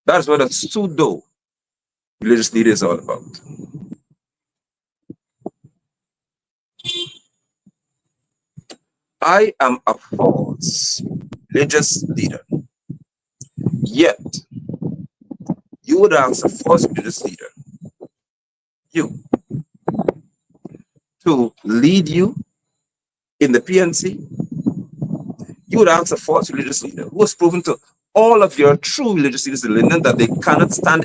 That's what a pseudo religious leader is all about. I am a false religious leader. Yet, you would ask a false religious leader, you, to lead you in the PNC. You would ask a false religious leader who has proven to all of your true religious leaders in Linden that they cannot stand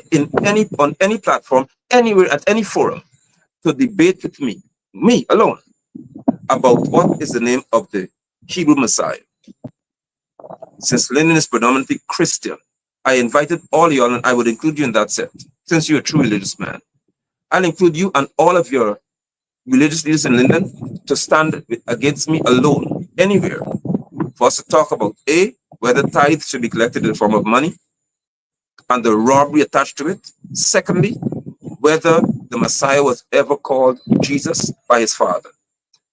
on any platform, anywhere, at any forum, to debate with me alone, about what is the name of the Hebrew Messiah. Since Linden is predominantly Christian, I invited all y'all, and I would include you in that set. Since you're a true religious man, I'll include you and all of your religious leaders in Linden to stand against me alone anywhere for us to talk about A, whether tithe should be collected in the form of money and the robbery attached to it. Secondly, whether the Messiah was ever called Jesus by his father.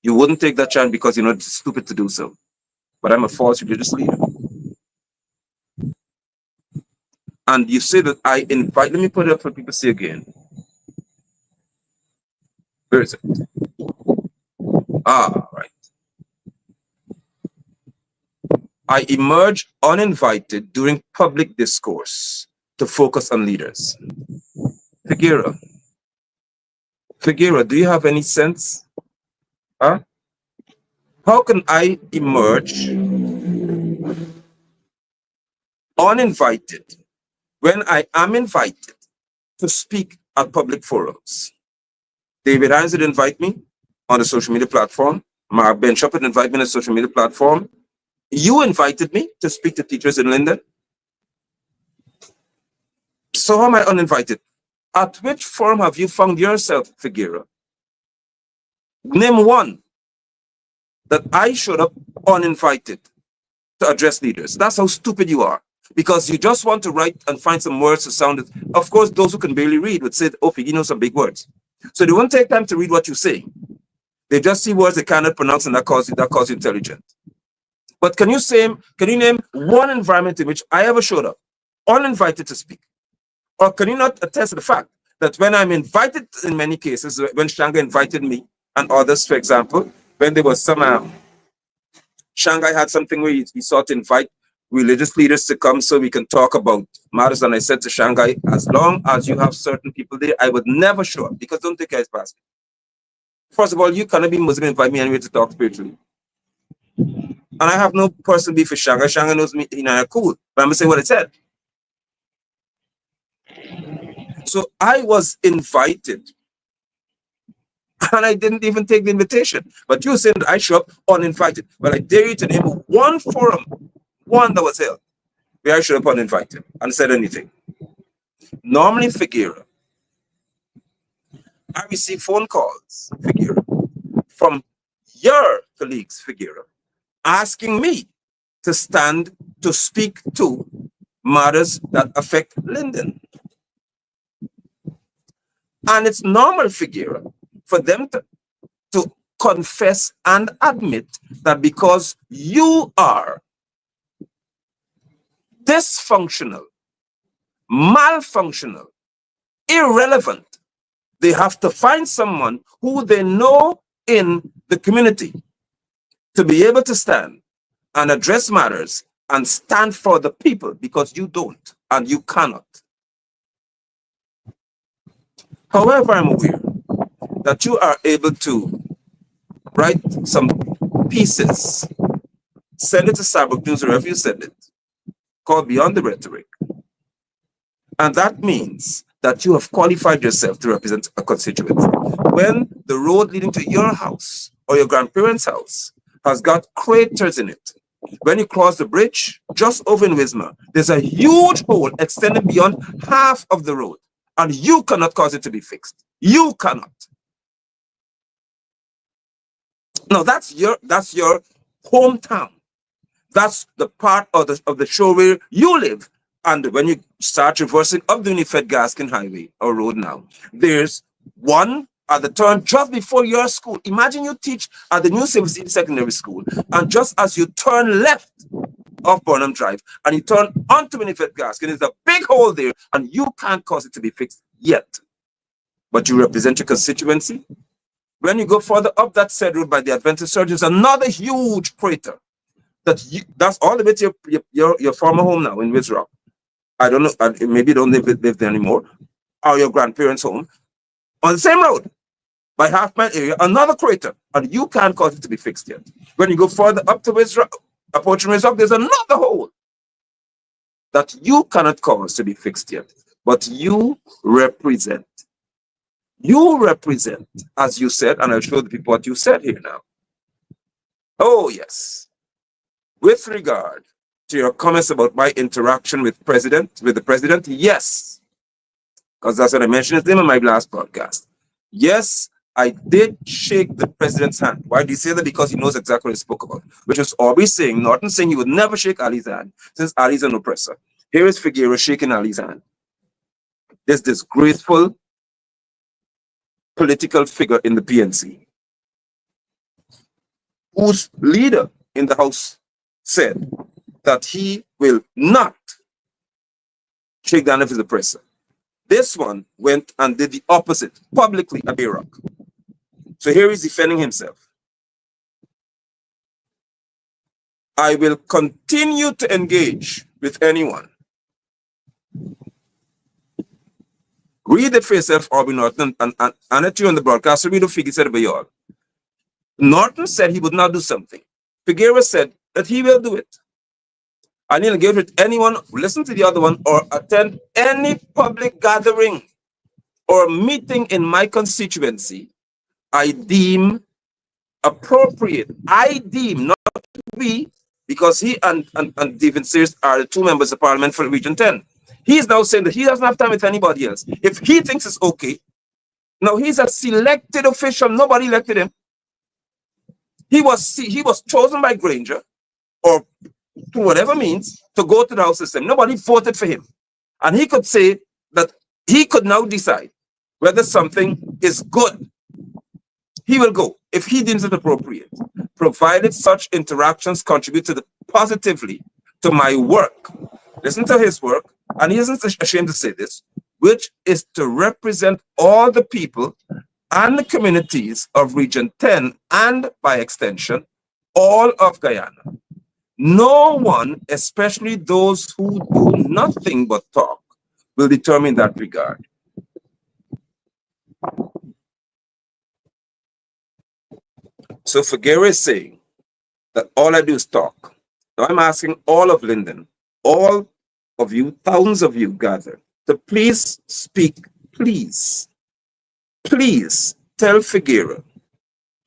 You wouldn't take that chance because you're not stupid to do so. But I'm a false religious leader. And you say that I invite, let me put it up for people to see again. Where is it? Ah, right. I emerge uninvited during public discourse to focus on leaders. Figueira, do you have any sense? Huh? How can I emerge uninvited when I am invited to speak at public forums? David Hines did invite me on the social media platform. Mark Benchop did invite me on the social media platform. You invited me to speak to teachers in Linden. So how am I uninvited? At which forum have you found yourself, Figueira? Name one that I showed up uninvited to address leaders. That's how stupid you are. Because you just want to write and find some words to sound it. Of course, those who can barely read would say, oh, Figueira knows some big words. So they won't take time to read what you say. They just see words they cannot pronounce, and that calls you intelligent. But can you name one environment in which I ever showed up uninvited to speak? Or can you not attest to the fact that when I'm invited, in many cases, when Shanghai invited me and others, for example, when there was some, Shanghai had something where he sought to invite religious leaders to come so we can talk about matters. And I said to Shanghai, as long as you have certain people there, I would never show up, because don't take it as past. First of all, you cannot be Muslim and invite me anyway to talk spiritually. And I have no personal beef with Shanghai. Shanghai knows me, cool. But I'm going to say what I said. So I was invited, and I didn't even take the invitation. But you said I show up uninvited. Well, I dare you to name one forum, one that was held, where I showed up uninvited and said anything. Normally, Figueira, I receive phone calls, Figueira, from your colleagues, Figueira, asking me to stand to speak to matters that affect Linden. And it's normal, Figueira, for them to confess and admit that because you are dysfunctional, malfunctional, irrelevant, they have to find someone who they know in the community to be able to stand and address matters and stand for the people, because you don't and you cannot. However, I'm aware that you are able to write some pieces, send it to Cyber News, wherever you send it, called Beyond the Rhetoric. And that means that you have qualified yourself to represent a constituency. When the road leading to your house or your grandparents' house has got craters in it, when you cross the bridge, just over in Wismar, there's a huge hole extending beyond half of the road, and you cannot cause it to be fixed. You cannot. Now that's your hometown. That's the part of the show where you live. And when you start reversing up the Unified Gaskin Highway or road now, there's one at the turn just before your school. Imagine you teach at the New Civil Secondary School, and just as you turn left off Burnham Drive and you turn onto Unified Gaskin, there's a big hole there, and you can't cause it to be fixed yet. But you represent your constituency. When you go further up that said road by the Adventist Church, there's another huge crater. That's all the way to your former home now in Wiz Rock. I don't know, maybe you don't live there anymore, or your grandparents' home. On the same road, by Half Mile area, another crater, and you can't cause it to be fixed yet. When you go further up to Wiz Rock, approaching Wiz Rock, there's another hole that you cannot cause to be fixed yet. But you represent. You represent, as you said, and I'll show the people what you said here now. Oh, yes. With regard to your comments about my interaction with the president, yes, because that's what I mentioned his name in my last podcast. Yes, I did shake the president's hand. Why do you say that? Because he knows exactly what he spoke about, which is always saying, Norton saying he would never shake Ali's hand since Ali's an oppressor. Here is Figueira shaking Ali's hand. This disgraceful political figure in the PNC, whose leader in the House said that he will not shake the hand of his oppressor. This one went and did the opposite publicly at Iraq. So here he's defending himself. I will continue to engage with anyone. Read it for yourself, Aubrey Norton, and at you on the broadcast, read what Figueira said about y'all. Norton said he would not do something. Figueira said that he will do it. And he'll engage with anyone, listen to the other one, or attend any public gathering or meeting in my constituency I deem appropriate. I deem, not we, because he and David Sears are the two members of parliament for Region 10. He is now saying that he doesn't have time with anybody else. If he thinks it's okay, now he's a selected official. Nobody elected him. He was chosen by Granger, or through whatever means, to go to the House system. Nobody voted for him. And he could say that he could now decide whether something is good. He will go if he deems it appropriate, provided such interactions contribute positively to my work. Listen to his work, and he isn't ashamed to say this, which is to represent all the people and the communities of Region 10 and, by extension, all of Guyana. No one, especially those who do nothing but talk, will determine that regard. So Figueira is saying that all I do is talk. Now I'm asking all of Linden, all of you, thousands of you gathered, to please speak, please tell Figueira,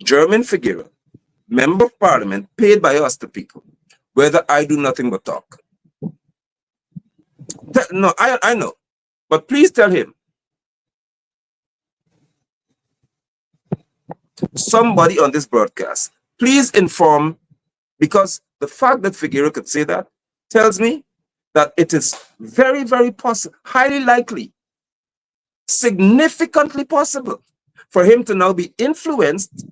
German Figueira, member of parliament paid by us, the people, whether I do nothing but talk. No, I know, but please tell him. Somebody on this broadcast, please inform, because the fact that Figueira could say that tells me that it is very, very possible, highly likely, significantly possible for him to now be influenced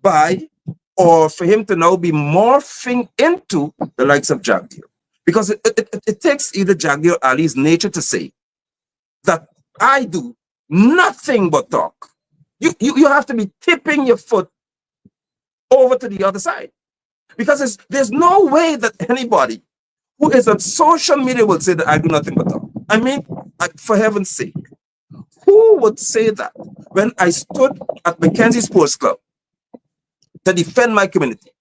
by, or for him to now be morphing into the likes of Jagdeo. Because it takes either Jagdeo or Ali's nature to say that I do nothing but talk. You have to be tipping your foot over to the other side. Because there's no way that anybody who is on social media will say that I do nothing but talk. I mean, for heaven's sake, who would say that when I stood at Mackenzie Sports Club to defend my community,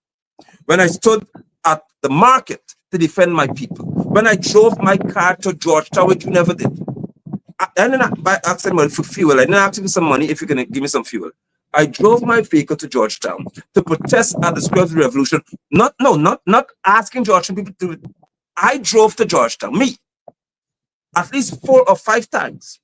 when I stood at the market to defend my people, when I drove my car to Georgetown, which you never did? I didn't ask anyone for fuel. I didn't ask you for some money if you're going to give me some fuel. I drove my vehicle to Georgetown to protest at the Square of the Revolution. Not asking Georgetown people to. I drove to Georgetown, me, at least 4 or 5 times,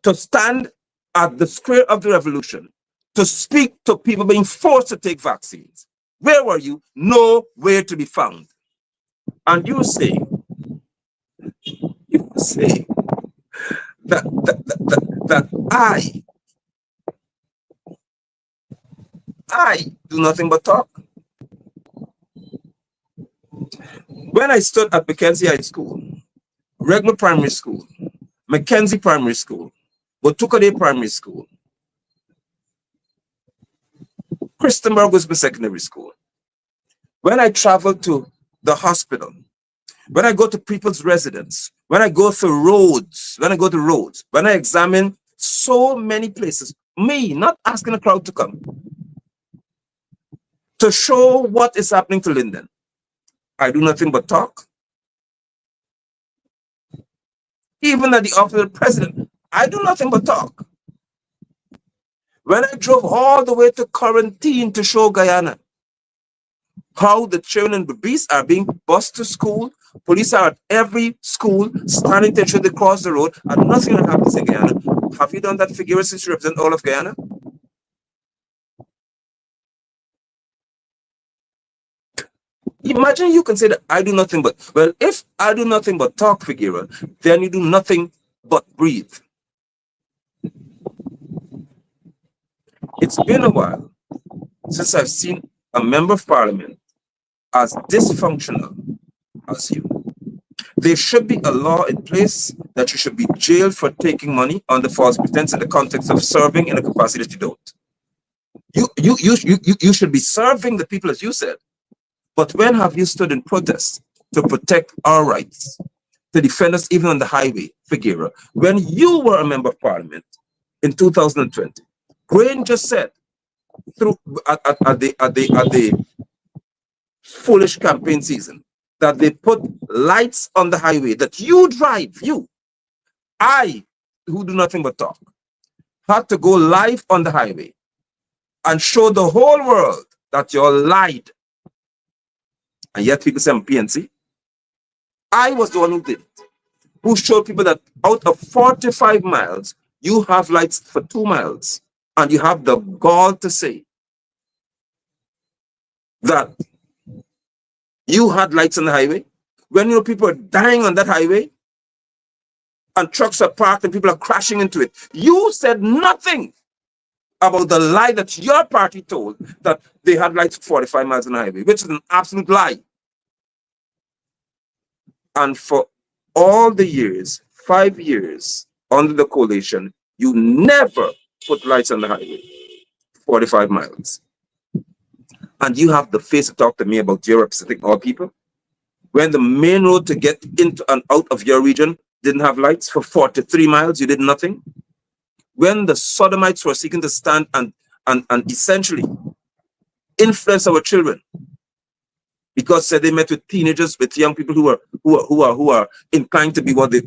to stand at the Square of the Revolution to speak to people being forced to take vaccines. Where were you? Nowhere to be found. And you say that I do nothing but talk. When I stood at Mackenzie High School, regular primary school, Mackenzie Primary School, Botukade Primary School, Christenberg was my secondary school. When I traveled to the hospital, when I go to people's residence, when I go to roads, when I examine so many places, me, not asking a crowd to come, to show what is happening to Linden, I do nothing but talk. Even at the office of the president, I do nothing but talk. When I drove all the way to Quarantine to show Guyana how the children in Babis are being bused to school. Police are at every school standing to ensure they cross the road, and nothing that happens in Guyana. Have you done that, Figueira, since you represent all of Guyana? Imagine you can say that I do nothing but, well, if I do nothing but talk, Figueira, then you do nothing but breathe. It's been a while since I've seen a member of parliament as dysfunctional as you. There should be a law in place that you should be jailed for taking money under false pretense in the context of serving in a capacity that you don't. You should be serving the people, as you said. But when have you stood in protest to protect our rights, to defend us even on the highway, Figueira? When you were a member of parliament in 2020, Grain just said through at the foolish campaign season that they put lights on the highway that you drive, I, who do nothing but talk, had to go live on the highway and show the whole world that you're lied. And yet people say I'm PNC. I was the one who did it, who showed people that out of 45 miles, you have lights for 2 miles. And you have the gall to say that you had lights on the highway when people are dying on that highway and trucks are parked and people are crashing into it. You said nothing about the lie that your party told, that they had lights 45 miles on the highway, which is an absolute lie. And for all the years, 5 years under the coalition, you never put lights on the highway 45 miles. And you have the face to talk to me about your representing all people, when the main road to get into and out of your region didn't have lights for 43 miles, you did nothing. When the sodomites were seeking to stand and essentially influence our children, because they met with teenagers, with young people who are inclined to be what they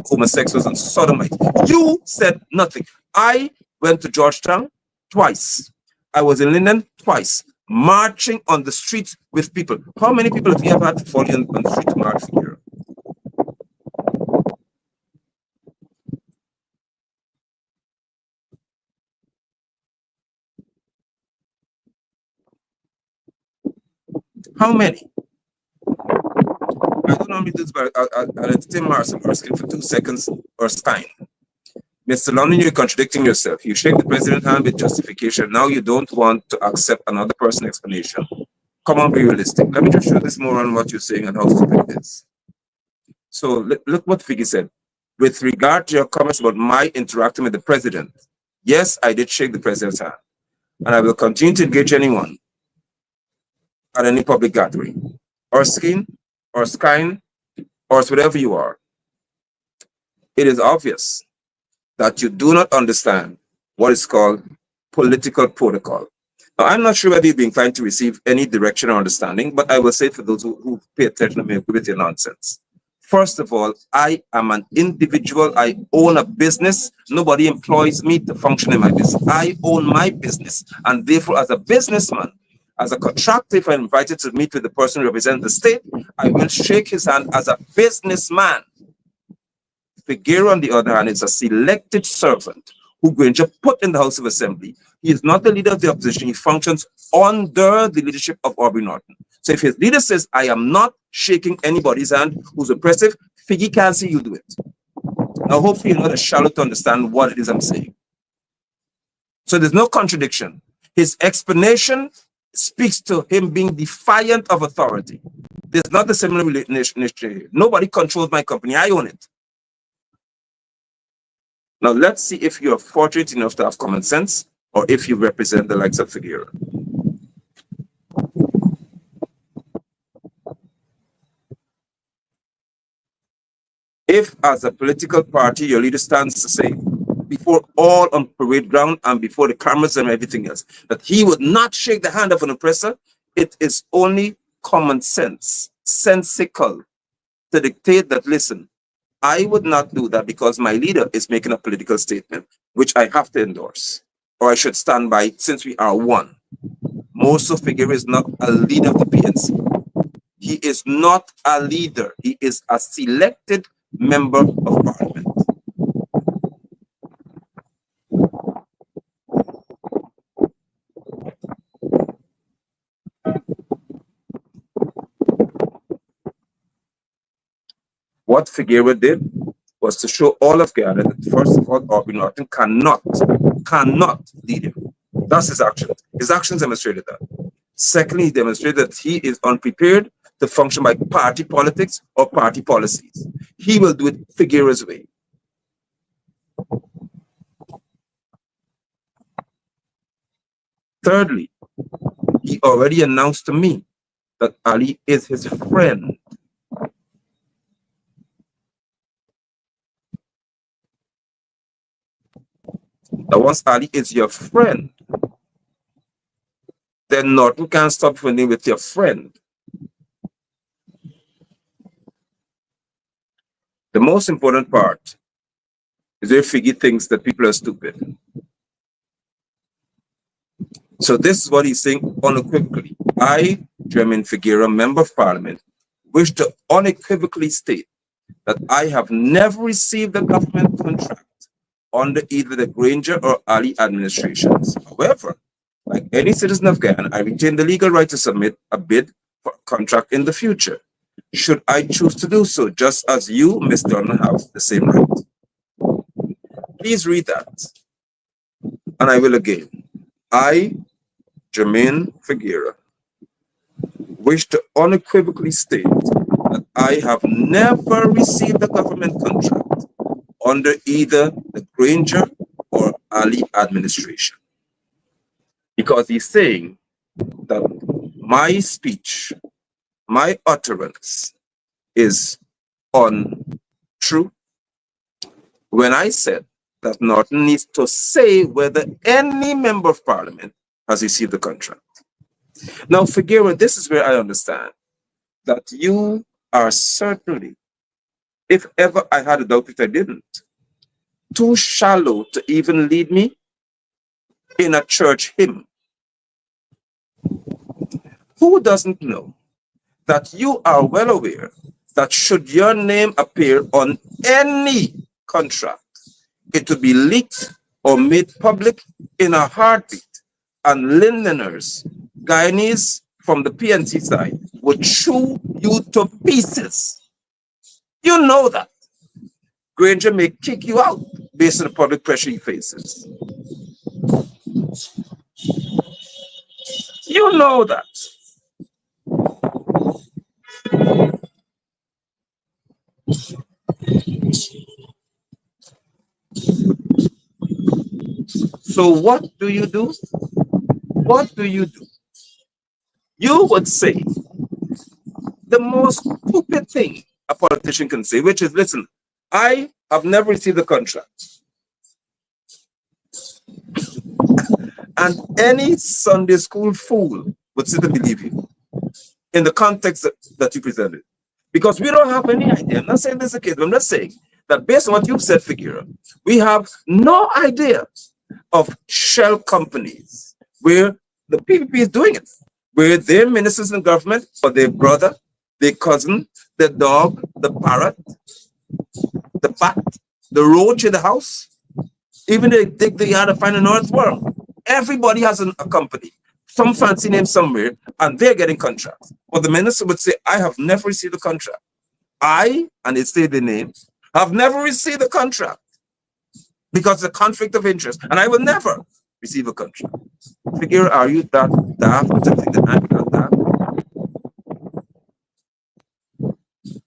homosexuals and sodomites, you said nothing. I went to Georgetown twice. I was in Linden twice, marching on the streets with people. How many people have you ever had to follow you on the street to march for Europe? How many? I don't normally do this, but I'll entertain Marcin Erskine for 2 seconds, or Stein. Mr. London, you're contradicting yourself. You shake the president's hand with justification. Now you don't want to accept another person's explanation. Come on, be realistic. Let me just show this more on what you're saying and how stupid it is. So look what Figgy said. With regard to your comments about my interacting with the president, yes, I did shake the president's hand. And I will continue to engage anyone at any public gathering, Erskine, or Skine, or whatever you are. It is obvious that you do not understand what is called political protocol. Now, I'm not sure whether you'd be inclined to receive any direction or understanding, but I will say for those who pay attention to me with your nonsense. First of all, I am an individual. I own a business. Nobody employs me to function in my business. I own my business. And therefore, as a businessman, as a contractor, if I'm invited to meet with the person who represents the state, I will shake his hand as a businessman. Figueira, on the other hand, is a selected servant who Granger put in the House of Assembly. He is not the leader of the opposition. He functions under the leadership of Aubrey Norton. So if his leader says, I am not shaking anybody's hand who's oppressive, Figgy can't see you do it. Now, hopefully you're not as shallow to understand what it is I'm saying. So there's no contradiction. His explanation speaks to him being defiant of authority. There's not a similar relationship. Nobody controls my company. I own it. Now, let's see if you're fortunate enough to have common sense or if you represent the likes of Figueira. If, as a political party, your leader stands to say, before all on parade ground and before the cameras and everything else, that he would not shake the hand of an oppressor, it is only common sense, sensical, to dictate that, listen, I would not do that because my leader is making a political statement, which I have to endorse, or I should stand by since we are one. Moso Figueira is not a leader of the PNC. He is not a leader. He is a selected member of parliament. What Figueira did was to show all of Ghana that, first of all, Aubrey Norton cannot lead him. That's his actions. His actions demonstrated that. Secondly, he demonstrated that he is unprepared to function by party politics or party policies. He will do it Figueira's way. Thirdly, he already announced to me that Ali is his friend. Now, once Ali is your friend, then Norton can't stop friending with your friend. The most important part is where Figgy thinks that people are stupid. So this is what he's saying unequivocally. I, Jermaine Figueira, Member of Parliament, wish to unequivocally state that I have never received a government contract under either the Granger or Ali administrations. However, like any citizen of Guyana, I retain the legal right to submit a bid for a contract in the future, should I choose to do so, just as you, Ms. Dunn, have the same right. Please read that. And I will again. I, Jermaine Figueira, wish to unequivocally state that I have never received a government contract under either the Granger or Ali administration. Because he's saying that my speech, my utterance is untrue when I said that Norton needs to say whether any member of parliament has received the contract. Now, Figueira, this is where I understand that you are certainly, if ever I had a doubt, which I didn't, too shallow to even lead me in a church hymn. Who doesn't know that you are well aware that should your name appear on any contract, it will be leaked or made public in a heartbeat, and Londoners, Guyanese from the PNC side, would chew you to pieces. You know that. Granger may kick you out based on the public pressure he faces. You know that. So what do you do? What do you do? You would say the most stupid thing a politician can say, which is, listen, I have never received a contract. And any Sunday school fool would sit and believe you in the context that you presented. Because we don't have any idea. I'm not saying this is a case, but I'm just saying that based on what you've said, Figueira, we have no idea of shell companies where the PPP is doing it, where their ministers in government or their brother, their cousin, the dog, the parrot, the bat, the roach in the house, even they dig the yard to find an earthworm. Everybody has a company, some fancy name somewhere, and they're getting contracts. But the minister would say, I have never received a contract. I, and they say the names, have never received a contract because it's a conflict of interest, and I will never receive a contract. Figure, are you that daft to think that I'm not that?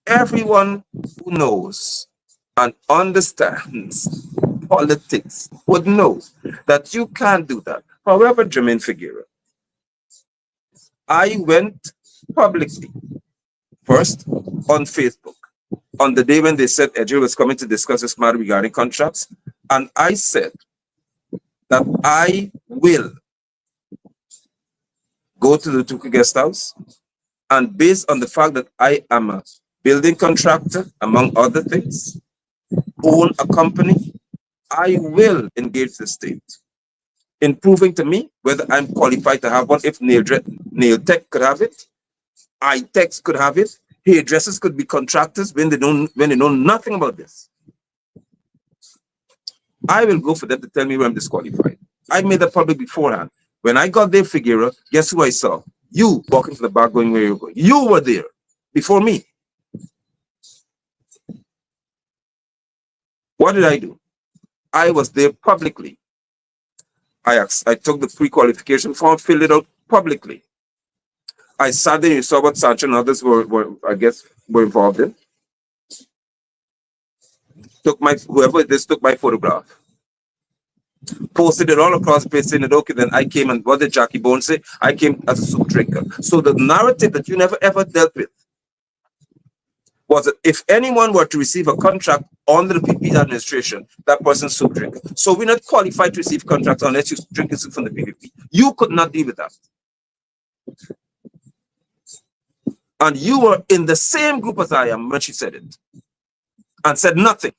Everyone who knows and understands politics would know that you can't do that. However, Jermaine Figueira, I went publicly, first on Facebook, on the day when they said Edger was coming to discuss this matter regarding contracts, and I said that I will go to the Tuka guest house, and based on the fact that I am a building contractor, among other things, own a company, I will engage the state in proving to me whether I'm qualified to have one. If nail tech could have it, eye techs could have it, hairdressers could be contractors when they know nothing about this. I will go for them to tell me where I'm disqualified. I made that public beforehand. When I got there, Figueira, guess who I saw? You walking to the back going where you're going. You were there before me. What did I do? I was there publicly. I took the pre-qualification form, filled it out publicly. I sat there, you saw what Sancho and others were involved in. Whoever it is took my photograph. Posted it all across the place saying that, okay, then I came, and what did Jackie Bones say? I came as a soup drinker. So the narrative that you never ever dealt with was that if anyone were to receive a contract under the PPP administration, that person's soup drinker. So we're not qualified to receive contracts unless you drink soup from the PPP. You could not deal with that. And you were in the same group as I am when she said it and said nothing.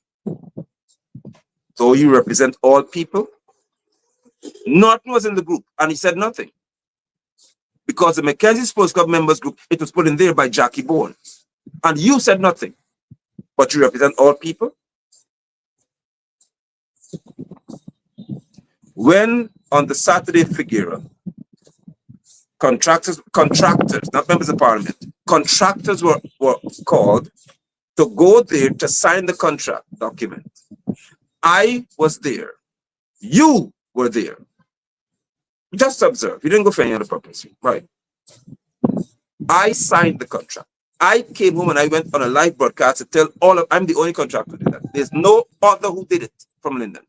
So you represent all people. Norton was in the group and he said nothing. Because the Mackenzie Sports Club members group, it was put in there by Jackie Bones. And you said nothing. But you represent all people. When on the Saturday Figueira, contractors, not members of parliament, contractors were called to go there to sign the contract document. I was there. You were there. Just observe. You didn't go for any other purpose, right? I signed the contract. I came home and I went on a live broadcast to tell I'm the only contractor who did that. There's no other who did it from Linden.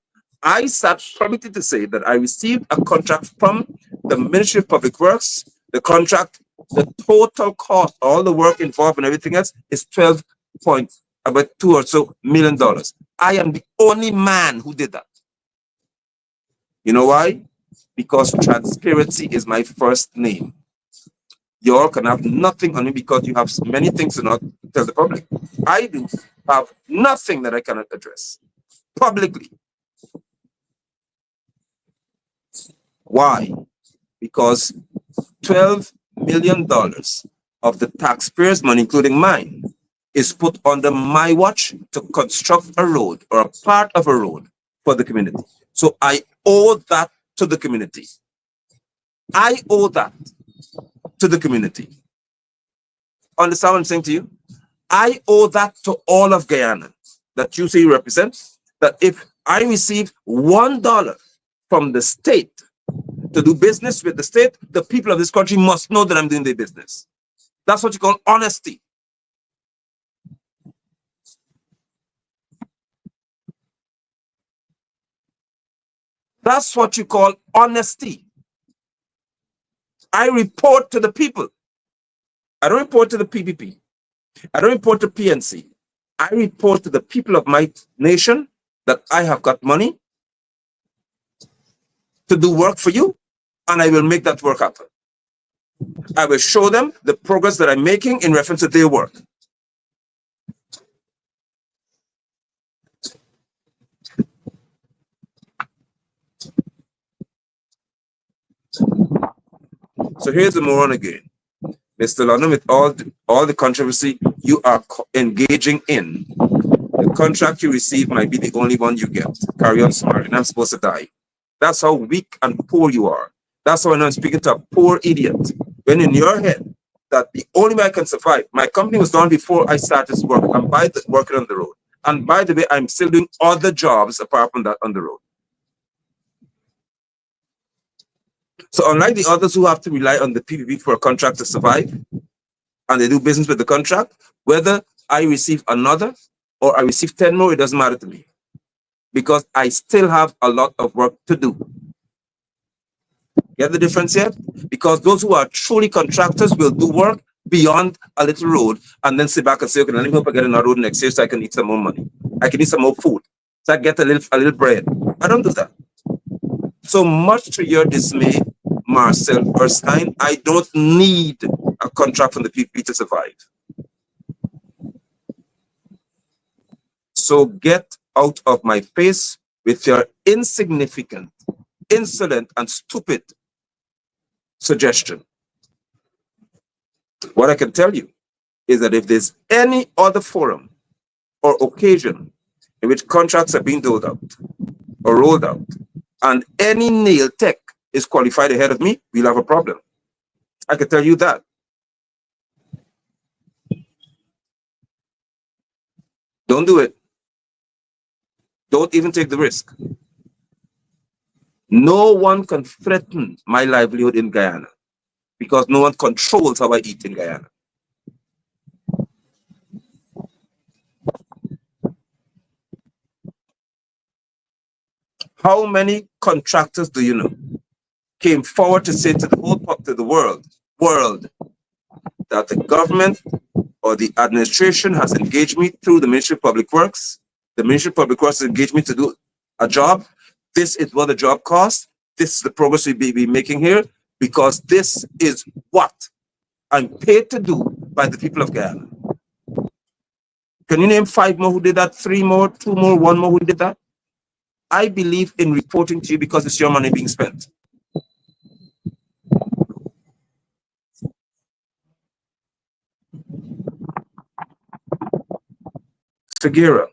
I sat permitted to say that I received a contract from the Ministry of Public Works. The contract, the total cost, all the work involved and everything else is about $2 or so million. I am the only man who did that. You know why? Because transparency is my first name. You all can have nothing on me because you have many things to not tell the public. I do have nothing that I cannot address publicly. Why? Because $12 million of the taxpayers' money, including mine, is put under my watch to construct a road or a part of a road for the community. So I owe that to the community. I owe that to the community. Understand what I'm saying to you? I owe that to all of Guyana that you say you represent, that if I receive $1 from the state to do business with the state, the people of this country must know that I'm doing their business. That's what you call honesty. That's what you call honesty. I report to the people. I don't report to the PPP. I don't report to PNC. I report to the people of my nation that I have got money to do work for you, and I will make that work happen. I will show them the progress that I'm making in reference to their work. So here's the moron again. Mr. London, with all the controversy you are engaging in, the contract you receive might be the only one you get. Carry on smart, and I'm supposed to die. That's how weak and poor you are. That's why I'm speaking to a poor idiot. When in your head that the only way I can survive, my company was done before I started this work. I'm working on the road. And by the way, I'm still doing other jobs apart from that on the road. So unlike the others who have to rely on the PPP for a contract to survive, and they do business with the contract, whether I receive another or I receive 10 more, it doesn't matter to me. Because I still have a lot of work to do. Get the difference here? Because those who are truly contractors will do work beyond a little road and then sit back and say, okay, let me hope I get another road next year so I can eat some more money. I can eat some more food. So I get a little bread. I don't do that. So much to your dismay, Marcel Erskine, I don't need a contract from the PPP to survive. So get out of my face with your insignificant insolent and stupid suggestion. What I can tell you is that if there's any other forum or occasion in which contracts are being doled out or rolled out, and any nail tech is qualified ahead of me, we'll have a problem. I can tell you that. Don't do it. Don't even take the risk. No one can threaten my livelihood in Guyana because no one controls how I eat in Guyana. How many contractors do you know came forward to say to the whole to the world that the government or the administration has engaged me through the Ministry of Public Works? The Ministry of Public Works has engaged me to do a job. This is what the job costs. This is the progress we be making here because this is what I'm paid to do by the people of Guyana. Can you name 5 more who did that? 3 more, 2 more, 1 more who did that? I believe in reporting to you because it's your money being spent. Figueira,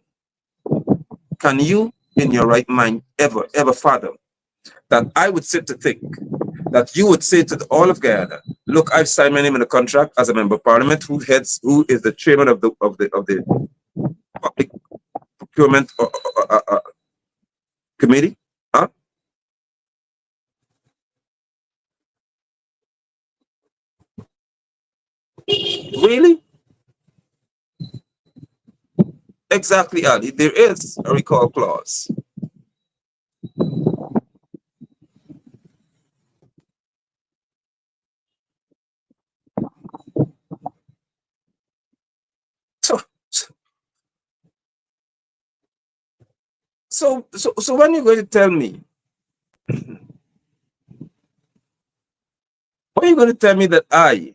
can you in your right mind ever fathom that I would sit to think that you would say to all of Guyana, look, I've signed my name in a contract as a member of parliament who is the chairman of the public procurement committee? Huh? Really? Exactly, Ali. There is a recall clause. So when you're going to tell me, when are you going to tell me that I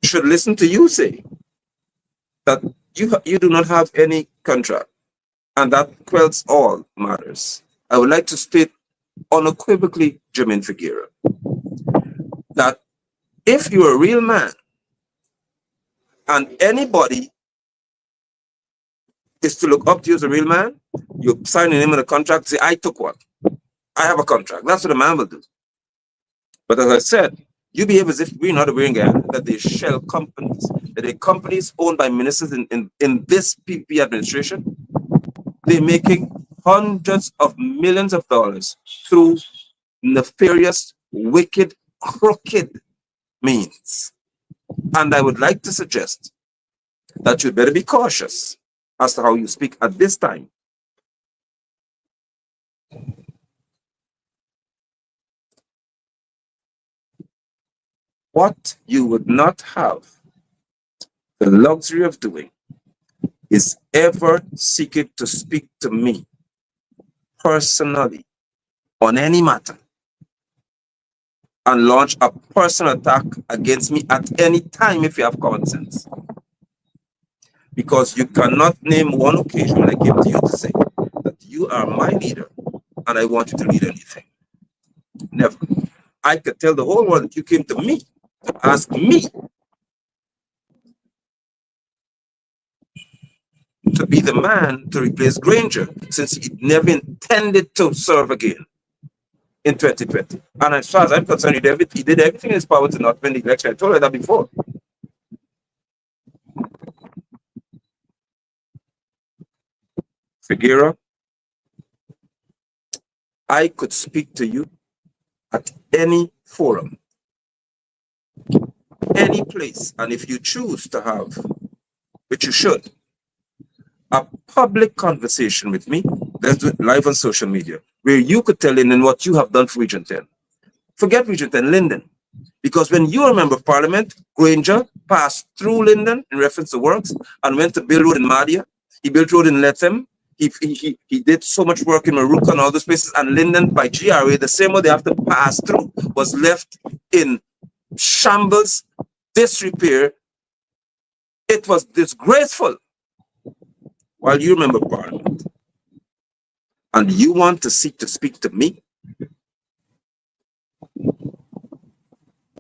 should listen to you say that you do not have any contract and that quells all matters? I would like to state unequivocally, Jermaine Figueira, that if you're a real man and anybody is to look up to you as a real man, you sign your name in a contract, say, I took one. I have a contract. That's what a man will do. But as I said, you behave as if we're not aware in Guyana that they shell companies, that they companies owned by ministers in this PP administration. They're making hundreds of millions of dollars through nefarious, wicked, crooked means. And I would like to suggest that you better be cautious as to how you speak at this time. What you would not have the luxury of doing is ever seeking to speak to me personally on any matter and launch a personal attack against me at any time if you have common sense. Because you cannot name one occasion when I came to you to say that you are my leader and I want you to lead anything. Never. I could tell the whole world that you came to me to ask me to be the man to replace Granger since he never intended to serve again in 2020. And as far as I'm concerned, he did everything in his power to not win the election. I told her that before. Figueira, I could speak to you at any forum, any place, and if you choose to have, which you should, a public conversation with me, let's do it live on social media, where you could tell Lyndon what you have done for Region 10. Forget Region 10, Lyndon. Because when you are a member of parliament, Granger passed through Lyndon in reference to works and went to build road in Madia. He built road in Lethem. He did so much work in Maruka and all those places. And Lyndon, by GRA, the same way they have to pass through, was left in shambles, disrepair. It was disgraceful while you remember parliament. And you want to seek to speak to me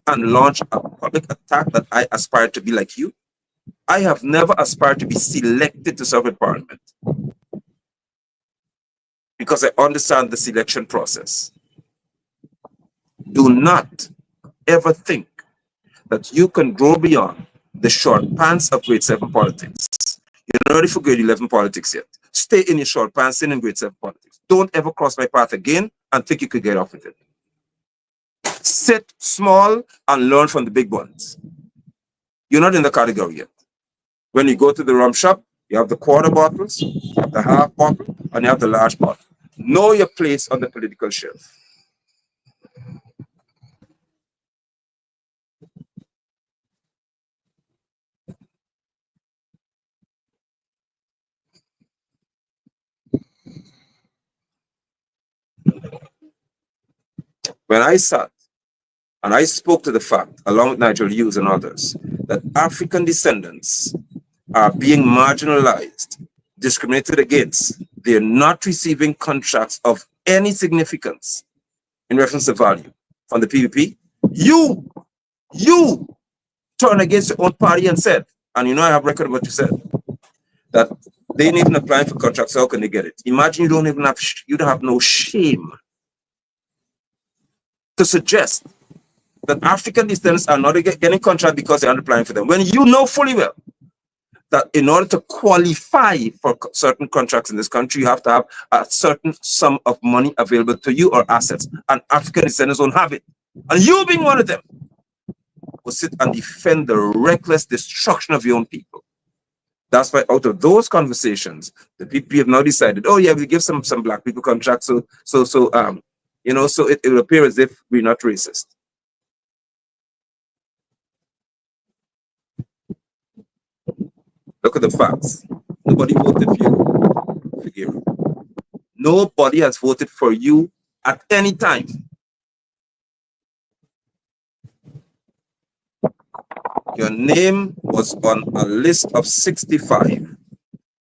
and launch a public attack that I aspire to be like you? I have never aspired to be selected to serve in Parliament because I understand the selection process. Do not ever think that you can grow beyond the short pants of grade 7 politics. You're not ready for grade 11 politics yet. Stay in your short pants in grade 7 politics. Don't ever cross my path again and think you could get off with it. Sit small and learn from the big ones. You're not in the category yet. When you go to the rum shop, you have the quarter bottles, you have the half bottle, and you have the large bottle. Know your place on the political shelf. When I sat and I spoke to the fact, along with Nigel Hughes and others, that African descendants are being marginalized, discriminated against, they're not receiving contracts of any significance in reference to value from the PVP, you turned against your own party and said, and you know I have record of what you said, that they ain't even applying for contracts, so how can they get it? Imagine you don't have no shame to suggest that African descendants are not getting contract because they're not applying for them, when you know fully well that in order to qualify for certain contracts in this country, you have to have a certain sum of money available to you or assets, and African descendants don't have it. And you being one of them will sit and defend the reckless destruction of your own people. That's why out of those conversations, the people have now decided, oh yeah, we give some black people contracts, so it will appear as if we're not racist. Look at the facts. Nobody voted for you, Figueira. Nobody has voted for you at any time. Your name was on a list of 65,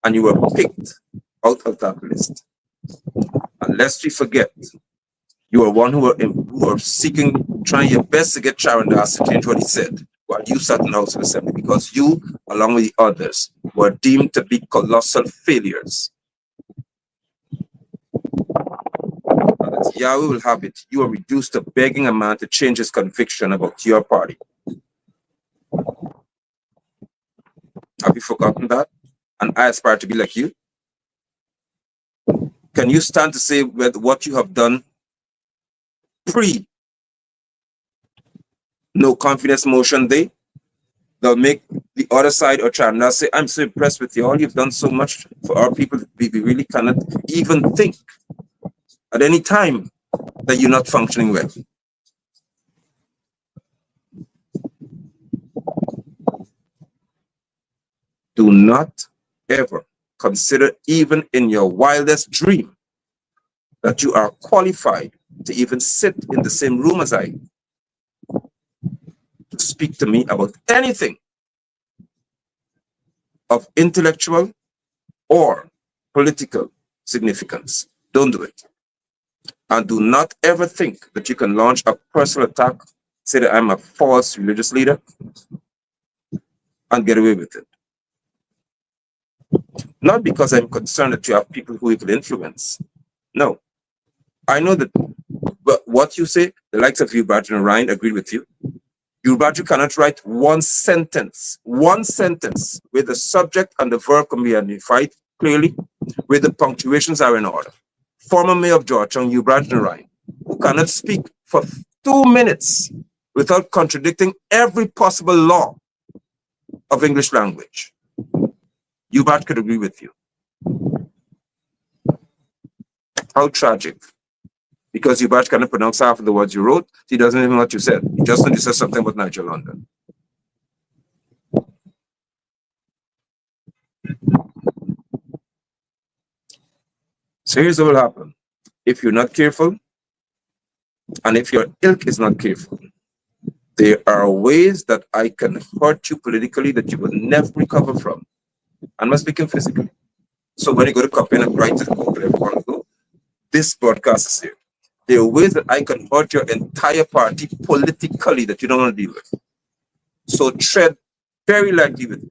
and you were picked out of that list. And lest we forget, you were one who were seeking, trying your best to get Sharon Das to change what he said while you sat in the House of Assembly, because you, along with the others, were deemed to be colossal failures. And as Yahweh will have it, you are reduced to begging a man to change his conviction about your party. Have you forgotten that? And I aspire to be like you. Can you stand to say with what you have done pre no confidence motion day, they'll make the other side or China say, I'm so impressed with you. All you've done so much for our people, we really cannot even think at any time that you're not functioning well. Do not ever consider, even in your wildest dream, that you are qualified to even sit in the same room as I to speak to me about anything of intellectual or political significance. Don't do it. And do not ever think that you can launch a personal attack, say that I'm a false religious leader, and get away with it. Not because I'm concerned that you have people who you can influence. No. I know that, but what you say, the likes of you, Badger and Ryan, agree with you. You, Badger, cannot write one sentence where the subject and the verb can be identified clearly, where the punctuations are in order. Former Mayor of Georgetown, you, Badger and Ryan, who cannot speak for 2 minutes without contradicting every possible law of English language. You, Badger, could agree with you. How tragic. Because Hubert cannot pronounce half of the words you wrote, he doesn't even know what you said. He just knows you said something about Nigel London. So here's what will happen. If you're not careful, and if your ilk is not careful, there are ways that I can hurt you politically that you will never recover from. I'm not speaking physically. So when you go to campaign and write to the people, everyone will go, This broadcast is here. There are ways that I can hurt your entire party politically that you don't want to deal with. So tread very lightly with it.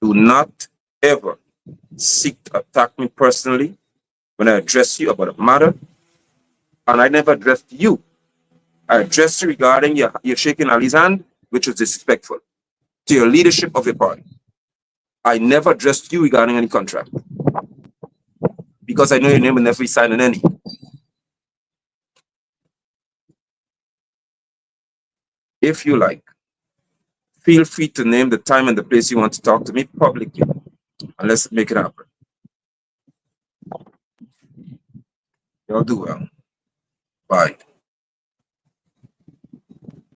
Do not ever seek to attack me personally when I address you about a matter. And I never addressed you. I addressed you regarding your shaking Ali's hand, which was disrespectful to your leadership of your party. I never addressed you regarding any contract because I know your name will never be signed on any. If you like, feel free to name the time and the place you want to talk to me publicly, and let's make it happen. Y'all do well. Bye.